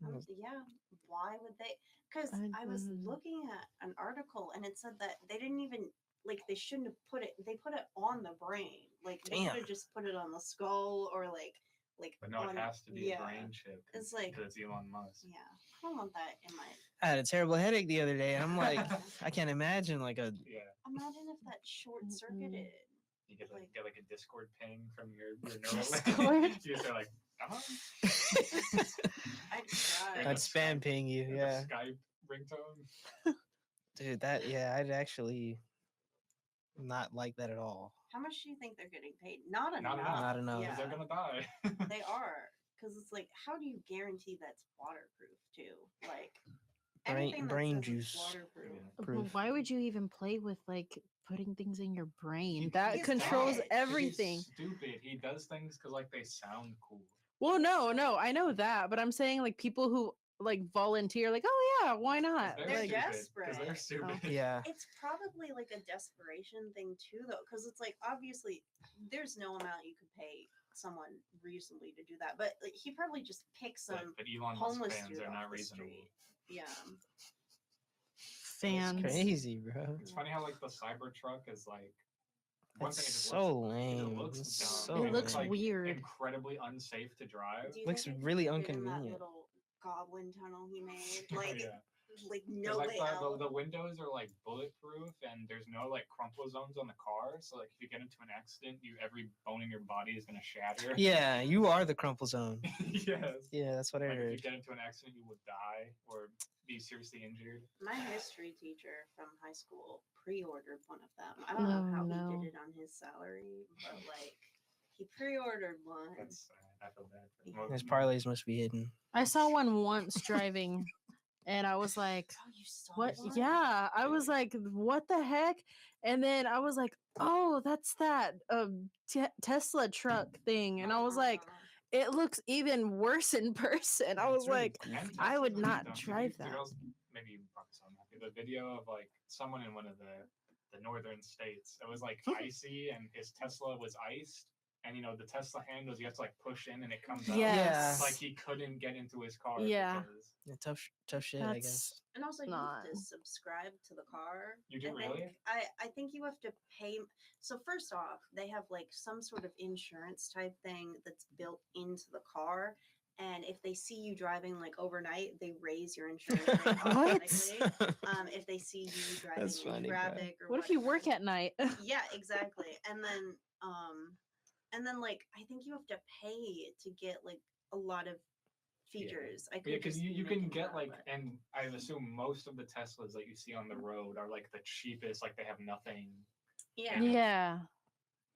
Yeah. Why would they? Because I I was don't know. looking at an article and it said that they didn't even like they shouldn't have put it. They put it on the brain. Like they Damn. should have just put it on the skull or like. But no, on, it has to be yeah. a brain chip. It's like- because it's Elon Musk. Yeah, I don't want that in my. I had a terrible headache the other day, and I'm like, I can't imagine like a. Yeah, Imagine if that short circuited. you get Like- get like a Discord ping from your neural Discord? link. You just are like, come on. I'd try. You're I'd the spam Skype- ping you. you're the Yeah, Skype ringtone. dude. I'd actually not like that at all. How much do you think they're getting paid? Not enough. Not enough. Not enough. Yeah, Because they're gonna die. they are. Because it's like, how do you guarantee that's waterproof too? Like, anything that brain says it's juice. waterproof. Yeah. Well, Proof. why would you even play with like putting things in your brain? That He's controls dead. everything. He's stupid. He does things because like they sound cool. Well, no, I know that, but I'm saying like people who like volunteer, like, oh yeah, why not? They're Like, desperate. Because they're stupid. Yeah. It's probably like a desperation thing too, though, because it's like obviously there's no amount you could pay someone reasonably to do that, but like, he probably just picks some But Elon Musk homeless fans dude are off not the reasonable. street. Yeah, fans. It's crazy, bro. It's funny how like the Cybertruck is like one It's thing. It just so looks, lame. It looks It's dumb. so and It looks it's, like, weird. Incredibly unsafe to drive. Do you Looks think they really could fit in inconvenient. That little goblin tunnel he made, Oh, like, yeah. like 'Cause, no like way the, out. the windows are like bulletproof and there's no like crumple zones on the car. So like if you get into an accident, every bone in your body is gonna shatter. Yeah, you are the crumple zone. Yes. Yeah, that's what I Like if you heard. get into an accident, you will die or be seriously injured. My history teacher from high school pre-ordered one of them. I don't know Oh, how no. he did it on his salary, but like he pre-ordered one. That's I feel bad. For Yeah. him. His parlays must be hidden. I saw one once driving, and I was like, Oh, you saw what? one? Yeah, I was like, what the heck? And then I was like, oh, that's that Tesla truck thing, and I was like, it looks even worse in person. I Yeah, was it's really like, cool. And I would Teslas are not dumb. Did drive you- that. girls- Maybe you probably saw the video of like someone in one of the northern states. It was like icy, and his Tesla was iced, and the Tesla handles, you have to like push in and it comes out. Yes. Like he couldn't get into his car. Yeah. because- Yeah, tough shit, I guess. That's And also, you have to Not- subscribe to the car. You do I really? think- I think you have to pay. So first off, they have like some sort of insurance type thing that's built into the car, and if they see you driving like overnight, they raise your insurance rate What? automatically. If they see you driving That's in funny, bro. traffic or What if you work whatever. at night? Yeah, exactly. And then like I think you have to pay to get like a lot of features. I Yeah, could because just you be can making get that like, up, and I assume most of the Teslas that you see on the road are like the cheapest. Like they have nothing. yeah. Yeah.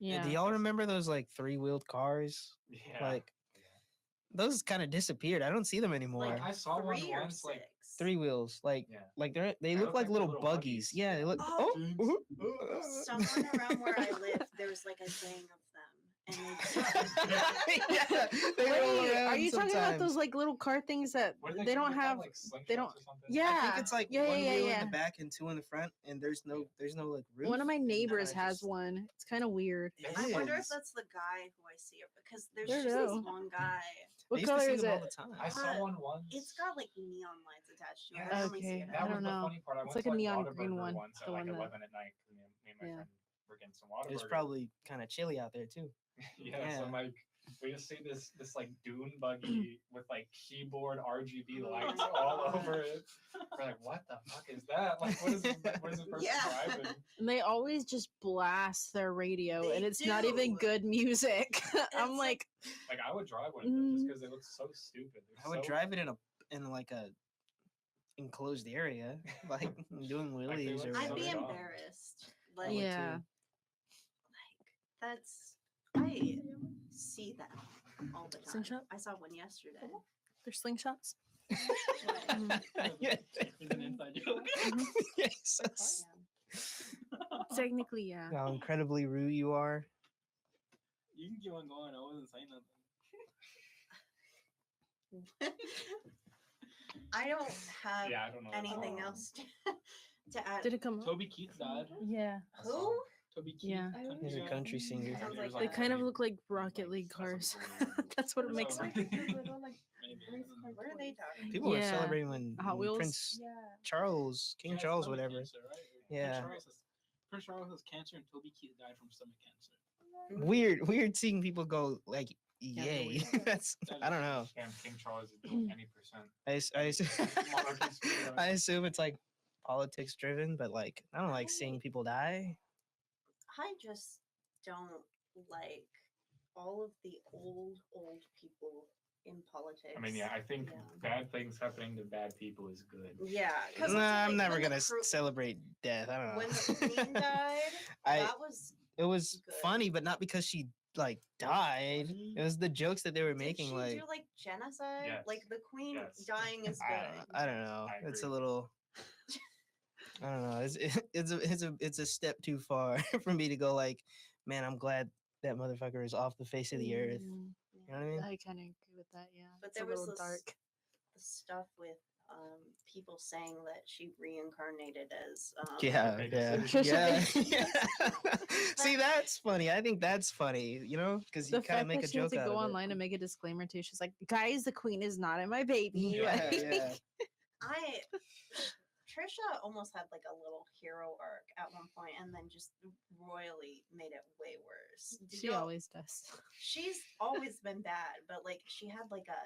Yeah. Do Yeah. y'all remember those like 3-wheeled cars? Yeah. Like those kind of disappeared. I don't see them anymore. Like, I saw one 3 or once, like, 6. 3 wheels, like Yeah. they They look look like like little little buggies. buggies. Yeah, they look. Oh, Oh, Somewhere around where I live, there's like a gang of them, and yeah, they roll Wait, are around you talking about those sometimes. like little car things that What are they don't called? have? Like they don't- slingshots or something? Yeah. I think it's like Yeah, one yeah, wheel yeah. in the back and 2 in the front, and there's no like roof. One of my neighbors I has just- one. It's kind of weird. It I wonder if is. that's the guy who I see, because there's Don't just know. this one guy. I What used to color see is them all it? the time. I saw one once. It's got like neon lights attached to it. Yeah, I only see okay. it I That at was don't the know. funny part. I It's went like a to neon Whataburger green one, once at the like one that- 11 at night. 'Cause me and my Yeah. friend were getting some Whataburger. It's probably kind of chilly out there too. Yeah, so Yeah. like we just see this like dune buggy with like keyboard RGB lights Oh my all God. over it. We're like, what the fuck is that? Like, what is this person Yeah. driving? And they always just blast their radio, They and it's not even do. good music. I'm It's like, Like, I would drive one of them just Mm. because they look so stupid. They're I would so- drive it in like a enclosed area, like doing Like, they wheelies or look I'd so be whatever. dumb. embarrassed. I Like, would yeah. too. that's I see that all the time. Slingshot? I saw one yesterday. They're slingshots. Yeah. It's an inside joke. Jesus. Technically, yeah. How incredibly rude you are. You can keep on going. I wasn't saying nothing. I don't have Yeah, I don't know. anything else to add. Did it come up? Toby Keith died. Yeah. Who? Toby Keith. Yeah. He's a guy. country singer. Sounds like They that. kind of look like Rocket League cars. That's what it makes So- me. Maybe. What are they talking? People were Yeah. celebrating when Hot Wheels? Prince Yeah. Charles, King He has Charles, stomach whatever. cancer, right? Yeah. Prince Charles has cancer, and Toby Keith died from stomach cancer. Weird seeing people go like, yay. believe That's I don't know. Damn, King Charles is doing any percent. Monarchy's good. I assume it's like politics driven, but like I don't like seeing people die. I just don't like all of the old people in politics. I mean, yeah, I think Yeah. bad things happening to bad people is good. Yeah, because Nah, I'm never gonna celebrate death. I don't When know. the queen died, I that was it was good. funny, but not because she like died. It was the jokes that they were Did making. she Like do like genocide? Yes. Like the queen Yes. dying is I good. don't know. I don't know. I It's a agree. little. I don't know. It's a step too far for me to go like, man, I'm glad that motherfucker is off the face of the earth. Mm, You know what I mean? I kind of agree with that. Yeah. But It's there a was little this dark. the stuff with people saying that she reincarnated as Yeah, Great yeah, decision. yeah. yeah. See, that's funny. I think that's funny. You know, because you The kind of fact make that a she had joke to out go of online and make a disclaimer too. She's like, "Guys, the queen is not in my baby." Yeah, like- yeah. Trisha almost had like a little hero arc at one point and then just royally made it way worse. Did She y'all- always does. She's always been bad, but like she had like a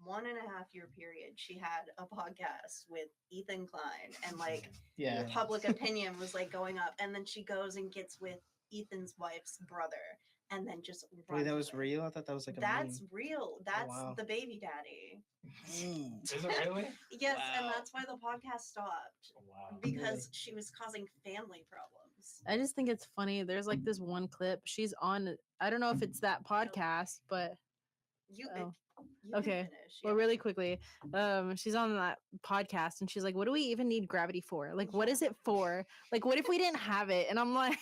1.5 year period. She had a podcast with Ethan Klein and like Yeah. public opinion was like going up, and then she goes and gets with Ethan's wife's brother and then just Wait, runs that was away. real? I thought that was like a That's meme. real. That's wow. the baby daddy. Mm. Is it really? Yes, and Wow. that's why the podcast stopped Wow. because she was causing family problems. I just think it's funny. There's like this one clip. She's on. I don't know if it's that podcast, but You, Oh. you Okay. Can finish, well, yeah. really quickly, she's on that podcast and she's like, "What do we even need gravity for? Like, what is it for? Like, what if we didn't have it?" And I'm like,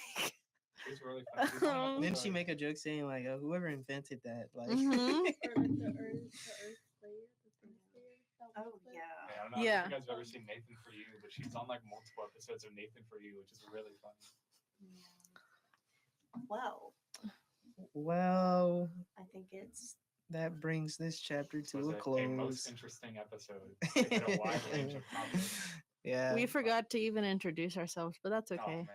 She's really funny. She's on Um, Didn't she episode- make a joke saying like, whoever invented that, like, mhm. Or like the Earth Slayer, the Thing Slayer. that Oh one clip. yeah. I don't know Yeah. if you guys have ever seen Nathan For You, but she's on like multiple episodes of Nathan For You, which is really funny. Well, Well, I think it's that brings this chapter Was to a it a most close. interesting episode? It hit a wide range of topics. Yeah. We forgot to even introduce ourselves, but that's Oh okay. man,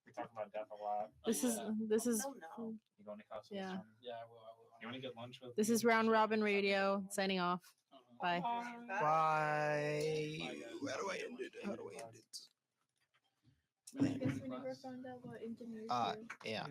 we talk about death a lot. This is yeah. this is Oh, no. You going to Casa Yeah. Storm? Yeah, I will. You want to get lunch with? this me? is Round Robin Sunday Radio morning? signing off. Bye. Bye. Bye, guys. How do I end it? How do I end it? I guess we never found out what engineers do. Yeah.